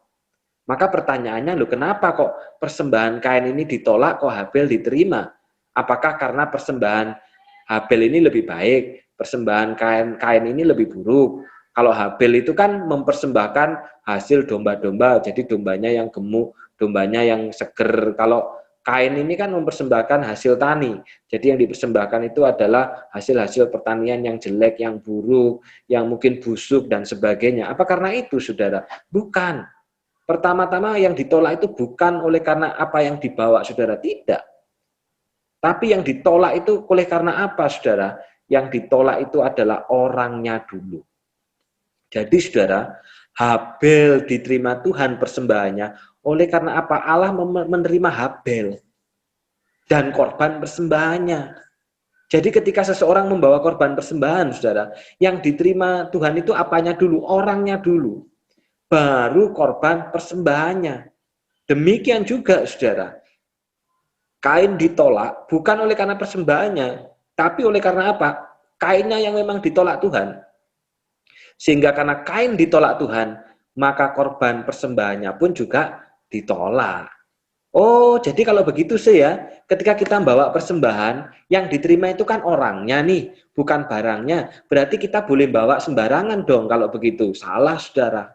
Maka pertanyaannya, loh kenapa kok persembahan Kain ini ditolak, kok Habel diterima? Apakah karena persembahan Habel ini lebih baik, persembahan Kain ini lebih buruk? Kalau Habel itu kan mempersembahkan hasil domba-domba, jadi dombanya yang gemuk, dombanya yang seger. Kalau Kain ini kan mempersembahkan hasil tani, jadi yang dipersembahkan itu adalah hasil-hasil pertanian yang jelek, yang buruk, yang mungkin busuk dan sebagainya. Apa karena itu, saudara? Bukan. Pertama-tama yang ditolak itu bukan oleh karena apa yang dibawa, saudara. Tidak. Tapi yang ditolak itu oleh karena apa, saudara? Yang ditolak itu adalah orangnya dulu. Jadi, saudara, Habel diterima Tuhan persembahannya oleh karena apa? Allah menerima Habel dan korban persembahannya. Jadi ketika seseorang membawa korban persembahan, saudara, yang diterima Tuhan itu apanya dulu? Orangnya dulu. Baru korban persembahannya. Demikian juga, saudara. Kain ditolak bukan oleh karena persembahannya, tapi oleh karena apa? Kainnya yang memang ditolak Tuhan. Sehingga karena Kain ditolak Tuhan, maka korban persembahannya pun juga ditolak. Oh, jadi kalau begitu sih ya, ketika kita bawa persembahan, yang diterima itu kan orangnya nih, bukan barangnya. Berarti kita boleh bawa sembarangan dong kalau begitu. Salah, saudara.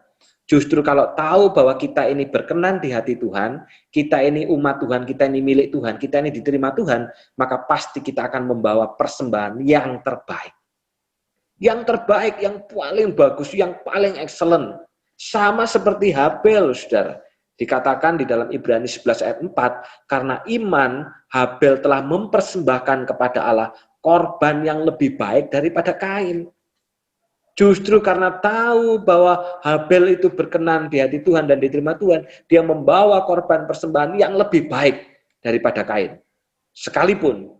Justru kalau tahu bahwa kita ini berkenan di hati Tuhan, kita ini umat Tuhan, kita ini milik Tuhan, kita ini diterima Tuhan, maka pasti kita akan membawa persembahan yang terbaik. Yang terbaik, yang paling bagus, yang paling excellent. Sama seperti Habel, saudara. Dikatakan di dalam Ibrani 11 ayat 4, karena iman, Habel telah mempersembahkan kepada Allah korban yang lebih baik daripada Kain. Justru karena tahu bahwa Habel itu berkenan di hati Tuhan dan diterima Tuhan, dia membawa korban persembahan yang lebih baik daripada Kain. Sekalipun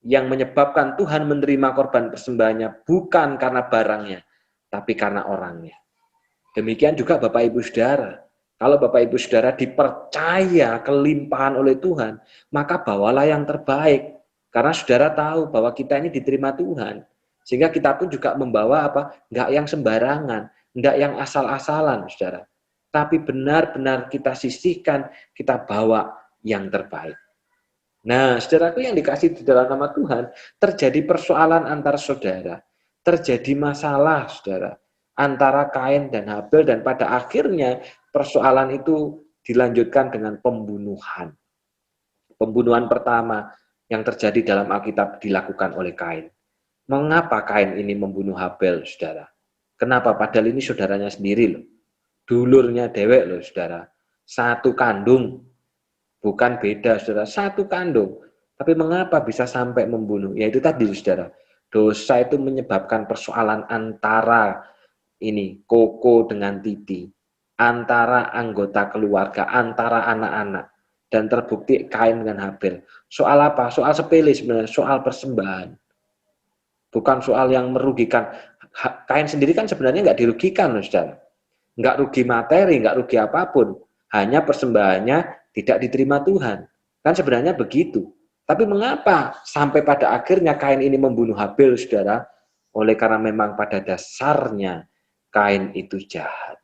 yang menyebabkan Tuhan menerima korban persembahannya bukan karena barangnya, tapi karena orangnya. Demikian juga Bapak Ibu Saudara. Kalau Bapak Ibu Saudara dipercaya kelimpahan oleh Tuhan, maka bawalah yang terbaik. Karena saudara tahu bahwa kita ini diterima Tuhan. Sehingga kita pun juga membawa apa? Enggak yang sembarangan, enggak yang asal-asalan, saudara. Tapi benar-benar kita sisihkan, kita bawa yang terbaik. Nah, saudaraku yang dikasih di dalam nama Tuhan, terjadi persoalan antar saudara. Terjadi masalah, saudara, antara Kain dan Habel, dan pada akhirnya persoalan itu dilanjutkan dengan pembunuhan. Pembunuhan pertama yang terjadi dalam Alkitab dilakukan oleh Kain. Mengapa Kain ini membunuh Habel, saudara? Kenapa? Padahal ini saudaranya sendiri loh. Dulurnya dewek loh, saudara. Satu kandung. Bukan beda, saudara. Satu kandung. Tapi mengapa bisa sampai membunuh? Ya itu tadi, saudara. Dosa itu menyebabkan persoalan antara ini, Koko dengan Titi. Antara anggota keluarga, antara anak-anak. Dan terbukti Kain dengan Habel. Soal apa? Soal sepele sebenarnya. Soal persembahan. Bukan soal yang merugikan. Kain sendiri kan sebenarnya nggak dirugikan, saudara. Nggak rugi materi, nggak rugi apapun. Hanya persembahannya tidak diterima Tuhan. Kan sebenarnya begitu. Tapi mengapa sampai pada akhirnya Kain ini membunuh Habel, saudara? Oleh karena memang pada dasarnya Kain itu jahat.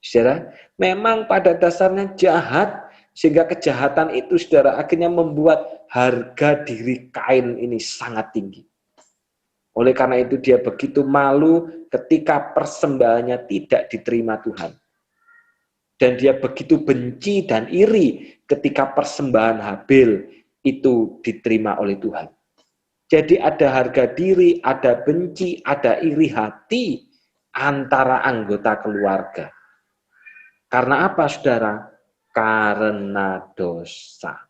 Saudara, memang pada dasarnya jahat. Sehingga kejahatan itu, saudara, akhirnya membuat harga diri Kain ini sangat tinggi. Oleh karena itu dia begitu malu ketika persembahannya tidak diterima Tuhan. Dan dia begitu benci dan iri ketika persembahan Habel itu diterima oleh Tuhan. Jadi ada harga diri, ada benci, ada iri hati antara anggota keluarga. Karena apa, saudara? Karena dosa.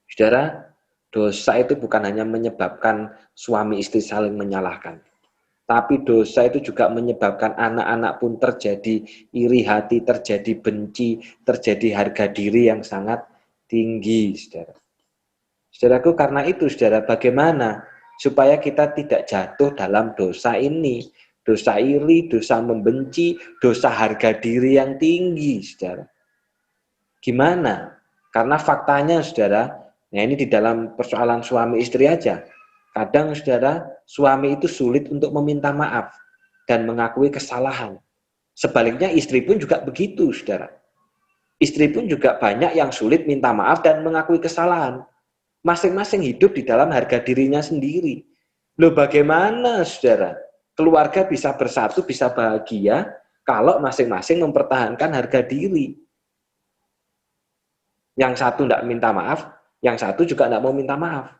Saudara, dosa itu bukan hanya menyebabkan suami istri saling menyalahkan. Tapi dosa itu juga menyebabkan anak-anak pun terjadi iri hati, terjadi benci, terjadi harga diri yang sangat tinggi, saudara. Saudaraku, karena itu, saudara, bagaimana supaya kita tidak jatuh dalam dosa ini? Dosa iri, dosa membenci, dosa harga diri yang tinggi, saudara. Gimana? Karena faktanya, saudara, nah ini di dalam persoalan suami istri aja. Kadang, saudara, suami itu sulit untuk meminta maaf dan mengakui kesalahan. Sebaliknya istri pun juga begitu, saudara. Istri pun juga banyak yang sulit minta maaf dan mengakui kesalahan. Masing-masing hidup di dalam harga dirinya sendiri. Loh, bagaimana, saudara? Keluarga bisa bersatu, bisa bahagia kalau masing-masing mempertahankan harga diri. Yang satu tidak minta maaf, yang satu juga tidak mau minta maaf.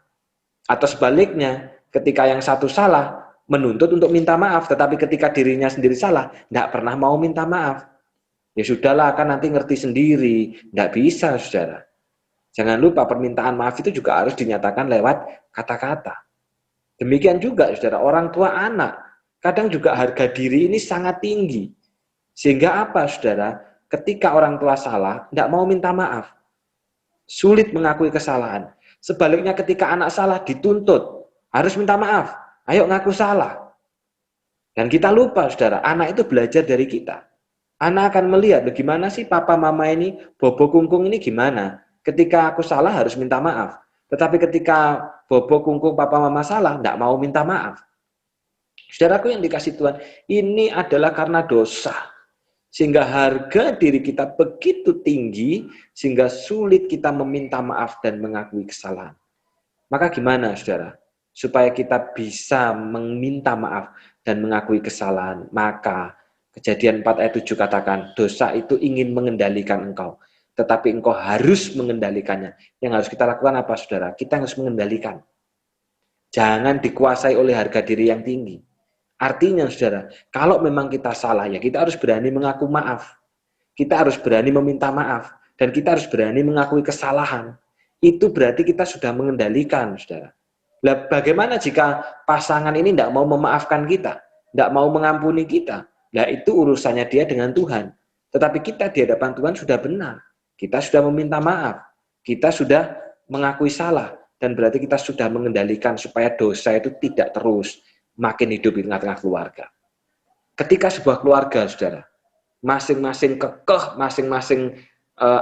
Atau sebaliknya, ketika yang satu salah, menuntut untuk minta maaf, tetapi ketika dirinya sendiri salah, tidak pernah mau minta maaf. Ya sudahlah, kan nanti ngerti sendiri. Tidak bisa, saudara. Jangan lupa permintaan maaf itu juga harus dinyatakan lewat kata-kata. Demikian juga, saudara, orang tua anak. Kadang juga harga diri ini sangat tinggi. Sehingga apa, saudara? Ketika orang tua salah, tidak mau minta maaf. Sulit mengakui kesalahan. Sebaliknya ketika anak salah dituntut, harus minta maaf. Ayo ngaku salah. Dan kita lupa, saudara, anak itu belajar dari kita. Anak akan melihat, bagaimana sih papa mama ini, bobo kungkung ini gimana? Ketika aku salah harus minta maaf. Tetapi ketika bobo kungkung papa mama salah, tidak mau minta maaf. Saudaraku yang dikasih Tuhan, ini adalah karena dosa. Sehingga harga diri kita begitu tinggi, sehingga sulit kita meminta maaf dan mengakui kesalahan. Maka gimana, saudara? Supaya kita bisa meminta maaf dan mengakui kesalahan. Maka Kejadian 4 ayat 7 katakan, dosa itu ingin mengendalikan engkau. Tetapi engkau harus mengendalikannya. Yang harus kita lakukan apa, saudara? Kita harus mengendalikan. Jangan dikuasai oleh harga diri yang tinggi. Artinya, saudara, kalau memang kita salah, ya kita harus berani mengaku maaf. Kita harus berani meminta maaf. Dan kita harus berani mengakui kesalahan. Itu berarti kita sudah mengendalikan, saudara. Nah, bagaimana jika pasangan ini tidak mau memaafkan kita? Tidak mau mengampuni kita? Nah, itu urusannya dia dengan Tuhan. Tetapi kita di hadapan Tuhan sudah benar. Kita sudah meminta maaf. Kita sudah mengakui salah. Dan berarti kita sudah mengendalikan supaya dosa itu tidak terus makin hidup di tengah-tengah keluarga. Ketika sebuah keluarga, saudara, masing-masing kekeh, masing-masing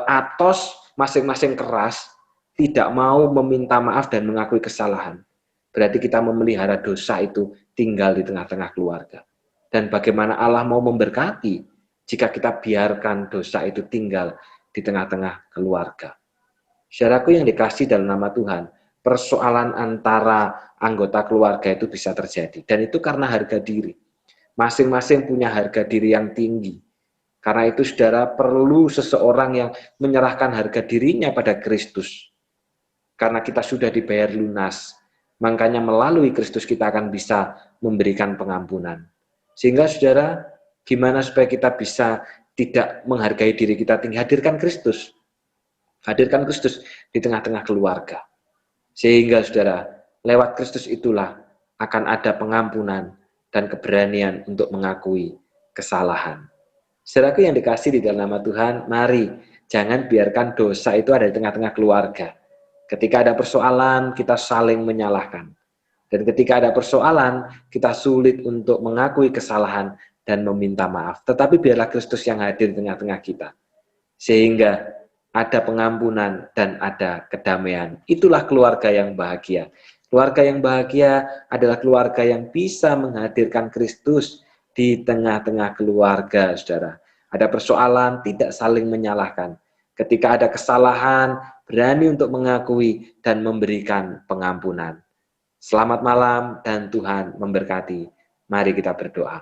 atos, masing-masing keras, tidak mau meminta maaf dan mengakui kesalahan, berarti kita memelihara dosa itu tinggal di tengah-tengah keluarga. Dan bagaimana Allah mau memberkati jika kita biarkan dosa itu tinggal di tengah-tengah keluarga. Saudaraku yang dikasih dalam nama Tuhan, persoalan antara anggota keluarga itu bisa terjadi. Dan itu karena harga diri. Masing-masing punya harga diri yang tinggi. Karena itu, saudara, perlu seseorang yang menyerahkan harga dirinya pada Kristus. Karena kita sudah dibayar lunas. Makanya melalui Kristus kita akan bisa memberikan pengampunan. Sehingga, saudara, gimana supaya kita bisa tidak menghargai diri kita tinggi? Hadirkan Kristus. Hadirkan Kristus di tengah-tengah keluarga. Sehingga, saudara, lewat Kristus itulah akan ada pengampunan dan keberanian untuk mengakui kesalahan. Saudaraku yang dikasih di dalam nama Tuhan, mari jangan biarkan dosa itu ada di tengah-tengah keluarga. Ketika ada persoalan, kita saling menyalahkan. Dan ketika ada persoalan, kita sulit untuk mengakui kesalahan dan meminta maaf. Tetapi biarlah Kristus yang hadir di tengah-tengah kita. Sehingga ada pengampunan dan ada kedamaian. Itulah keluarga yang bahagia. Keluarga yang bahagia adalah keluarga yang bisa menghadirkan Kristus di tengah-tengah keluarga, saudara. Ada persoalan, tidak saling menyalahkan. Ketika ada kesalahan, berani untuk mengakui dan memberikan pengampunan. Selamat malam dan Tuhan memberkati. Mari kita berdoa.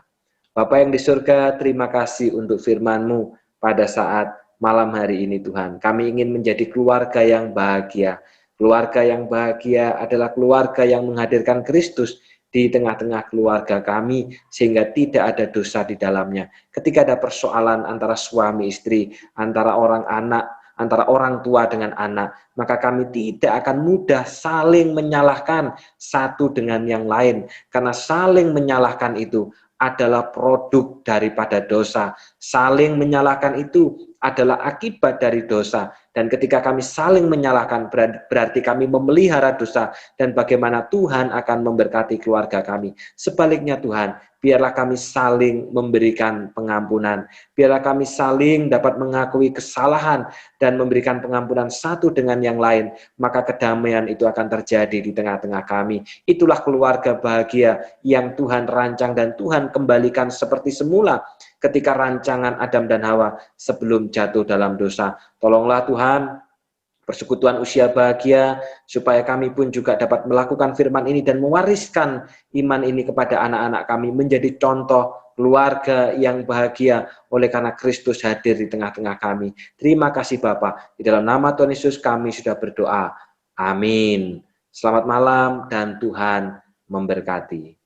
Bapa yang di surga, terima kasih untuk firman-Mu pada saat malam hari ini, Tuhan. Kami ingin menjadi keluarga yang bahagia. Keluarga yang bahagia adalah keluarga yang menghadirkan Kristus di tengah-tengah keluarga kami, sehingga tidak ada dosa di dalamnya. Ketika ada persoalan antara suami istri, antara orang tua dengan anak, maka kami tidak akan mudah saling menyalahkan satu dengan yang lain, karena saling menyalahkan itu adalah produk daripada dosa. Saling menyalahkan itu adalah akibat dari dosa. Dan ketika kami saling menyalahkan, berarti kami memelihara dosa, dan bagaimana Tuhan akan memberkati keluarga kami. Sebaliknya Tuhan, biarlah kami saling memberikan pengampunan. Biarlah kami saling dapat mengakui kesalahan dan memberikan pengampunan satu dengan yang lain. Maka kedamaian itu akan terjadi di tengah-tengah kami. Itulah keluarga bahagia yang Tuhan rancang dan Tuhan kembalikan seperti semula ketika rancangan Adam dan Hawa sebelum jatuh dalam dosa. Tolonglah Tuhan, persekutuan usia bahagia, supaya kami pun juga dapat melakukan firman ini dan mewariskan iman ini kepada anak-anak kami, menjadi contoh keluarga yang bahagia oleh karena Kristus hadir di tengah-tengah kami. Terima kasih Bapa. Di dalam nama Tuhan Yesus kami sudah berdoa. Amin. Selamat malam dan Tuhan memberkati.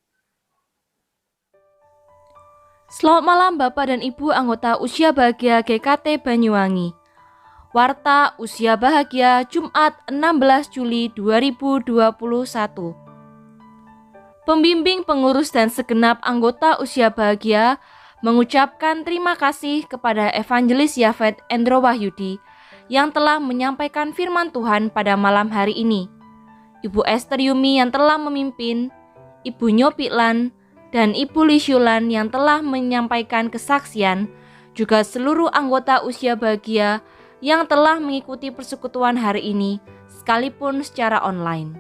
Selamat malam Bapak dan Ibu anggota Usia Bahagia GKT Banyuwangi. Warta Usia Bahagia Jumat 16 Juli 2021. Pembimbing, pengurus dan segenap anggota Usia Bahagia mengucapkan terima kasih kepada Evangelis Yafet Endro Wahyudi yang telah menyampaikan firman Tuhan pada malam hari ini. Ibu Esther Yumi yang telah memimpin, Ibu Nyopiklan, dan Ibu Lisyulan yang telah menyampaikan kesaksian, juga seluruh anggota Usia Bahagia yang telah mengikuti persekutuan hari ini, sekalipun secara online.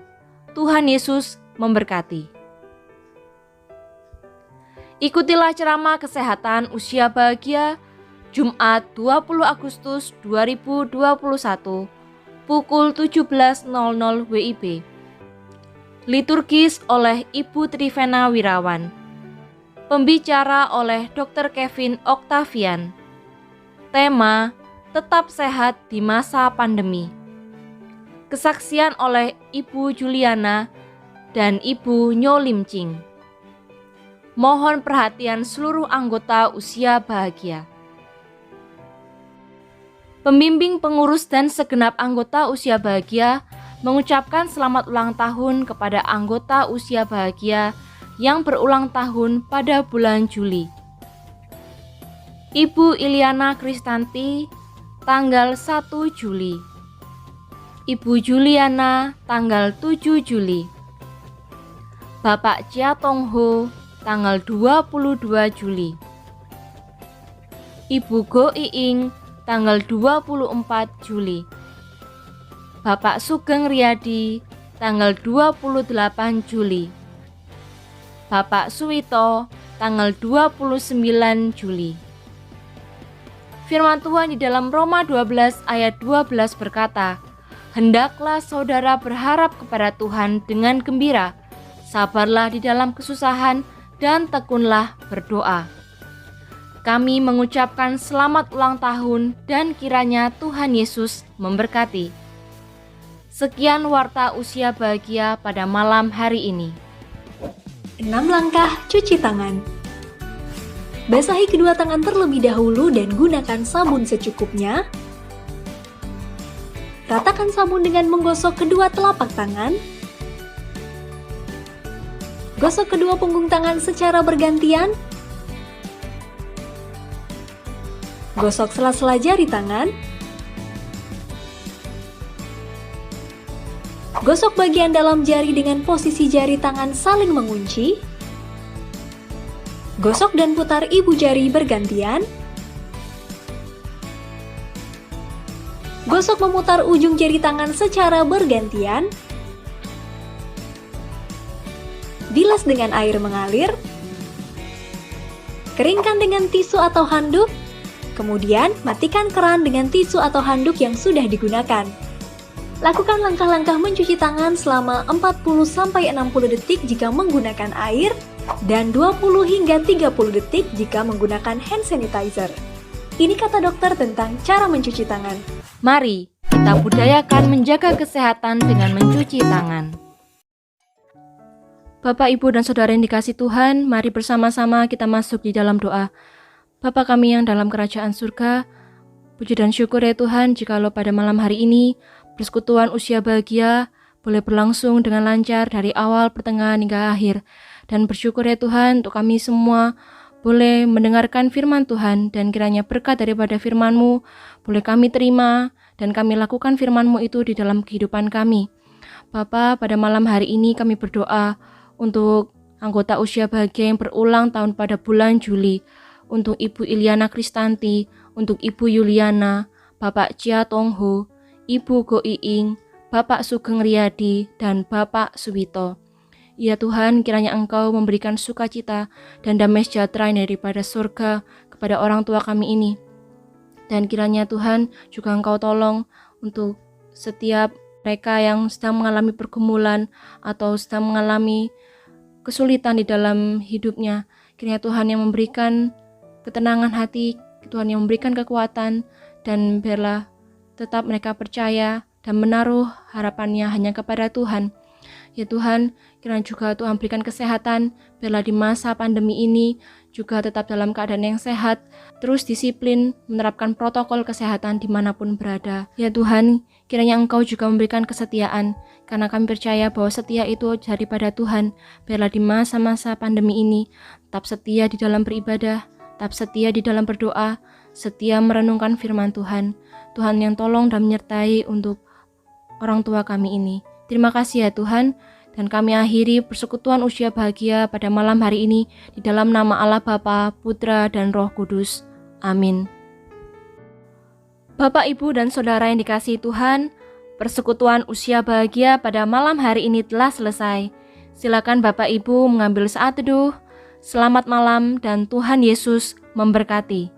Tuhan Yesus memberkati. Ikutilah ceramah kesehatan Usia Bahagia Jumat 20 Agustus 2021 pukul 17.00 WIB. Liturgis oleh Ibu Trivena Wirawan. Pembicara oleh Dr. Kevin Octavian. Tema, tetap sehat di masa pandemi. Kesaksian oleh Ibu Juliana dan Ibu Nyolimcing. Mohon perhatian seluruh anggota Usia Bahagia. Pembimbing, pengurus dan segenap anggota Usia Bahagia mengucapkan selamat ulang tahun kepada anggota Usia Bahagia yang berulang tahun pada bulan Juli. Ibu Iliana Kristanti tanggal 1 Juli. Ibu Juliana tanggal 7 Juli. Bapak Chia Tong Ho tanggal 22 Juli. Ibu Go Iing tanggal 24 Juli. Bapak Sugeng Riyadi tanggal 28 Juli. Bapak Suwito tanggal 29 Juli. Firman Tuhan di dalam Roma 12 ayat 12 berkata, "Hendaklah saudara berharap kepada Tuhan dengan gembira, sabarlah di dalam kesusahan dan tekunlah berdoa." Kami mengucapkan selamat ulang tahun dan kiranya Tuhan Yesus memberkati. Sekian warta Usia Bahagia pada malam hari ini. 6 langkah cuci tangan. Basahi kedua tangan terlebih dahulu dan gunakan sabun secukupnya. Ratakan sabun dengan menggosok kedua telapak tangan. Gosok kedua punggung tangan secara bergantian. Gosok sela-sela jari tangan. Gosok bagian dalam jari dengan posisi jari tangan saling mengunci. Gosok dan putar ibu jari bergantian. Gosok memutar ujung jari tangan secara bergantian. Bilas dengan air mengalir. Keringkan dengan tisu atau handuk. Kemudian matikan keran dengan tisu atau handuk yang sudah digunakan. Lakukan langkah-langkah mencuci tangan selama 40-60 detik jika menggunakan air dan 20 hingga 30 detik jika menggunakan hand sanitizer. Ini kata dokter tentang cara mencuci tangan. Mari kita budayakan menjaga kesehatan dengan mencuci tangan. Bapak, Ibu, dan Saudara yang dikasihi Tuhan, mari bersama-sama kita masuk di dalam doa. Bapa kami yang dalam kerajaan surga, puji dan syukur ya Tuhan, jikalau pada malam hari ini persekutuan usia bahagia boleh berlangsung dengan lancar dari awal, pertengahan, hingga akhir. Dan bersyukur ya Tuhan untuk kami semua boleh mendengarkan firman Tuhan, dan kiranya berkat daripada firman-Mu boleh kami terima dan kami lakukan firman-Mu itu di dalam kehidupan kami. Bapa, pada malam hari ini kami berdoa untuk anggota usia bahagia yang berulang tahun pada bulan Juli, untuk Ibu Iliana Kristanti, untuk Ibu Yuliana, Bapak Chia Tongho, Ibu Go Iing, Bapak Sugeng Riyadi, dan Bapak Suwito. Ya Tuhan, kiranya Engkau memberikan sukacita dan damai sejahtera daripada surga kepada orang tua kami ini. Dan kiranya Tuhan juga Engkau tolong untuk setiap mereka yang sedang mengalami pergumulan atau sedang mengalami kesulitan di dalam hidupnya. Kiranya Tuhan yang memberikan ketenangan hati, Tuhan yang memberikan kekuatan, dan biarlah tetap mereka percaya dan menaruh harapannya hanya kepada Tuhan. Ya Tuhan, kiranya juga Tuhan berikan kesehatan, biarlah di masa pandemi ini juga tetap dalam keadaan yang sehat, terus disiplin menerapkan protokol kesehatan dimanapun berada. Ya Tuhan, kiranya Engkau juga memberikan kesetiaan, karena kami percaya bahwa setia itu daripada Tuhan. Biarlah di masa-masa pandemi ini tetap setia di dalam beribadah, tetap setia di dalam berdoa, setia merenungkan firman Tuhan. Tuhan yang tolong dan menyertai untuk orang tua kami ini. Terima kasih ya Tuhan. Dan kami akhiri persekutuan usia bahagia pada malam hari ini di dalam nama Allah Bapa, Putra, dan Roh Kudus. Amin. Bapak, Ibu, dan Saudara yang dikasihi Tuhan, persekutuan usia bahagia pada malam hari ini telah selesai. Silakan Bapak Ibu mengambil saat teduh. Selamat malam dan Tuhan Yesus memberkati.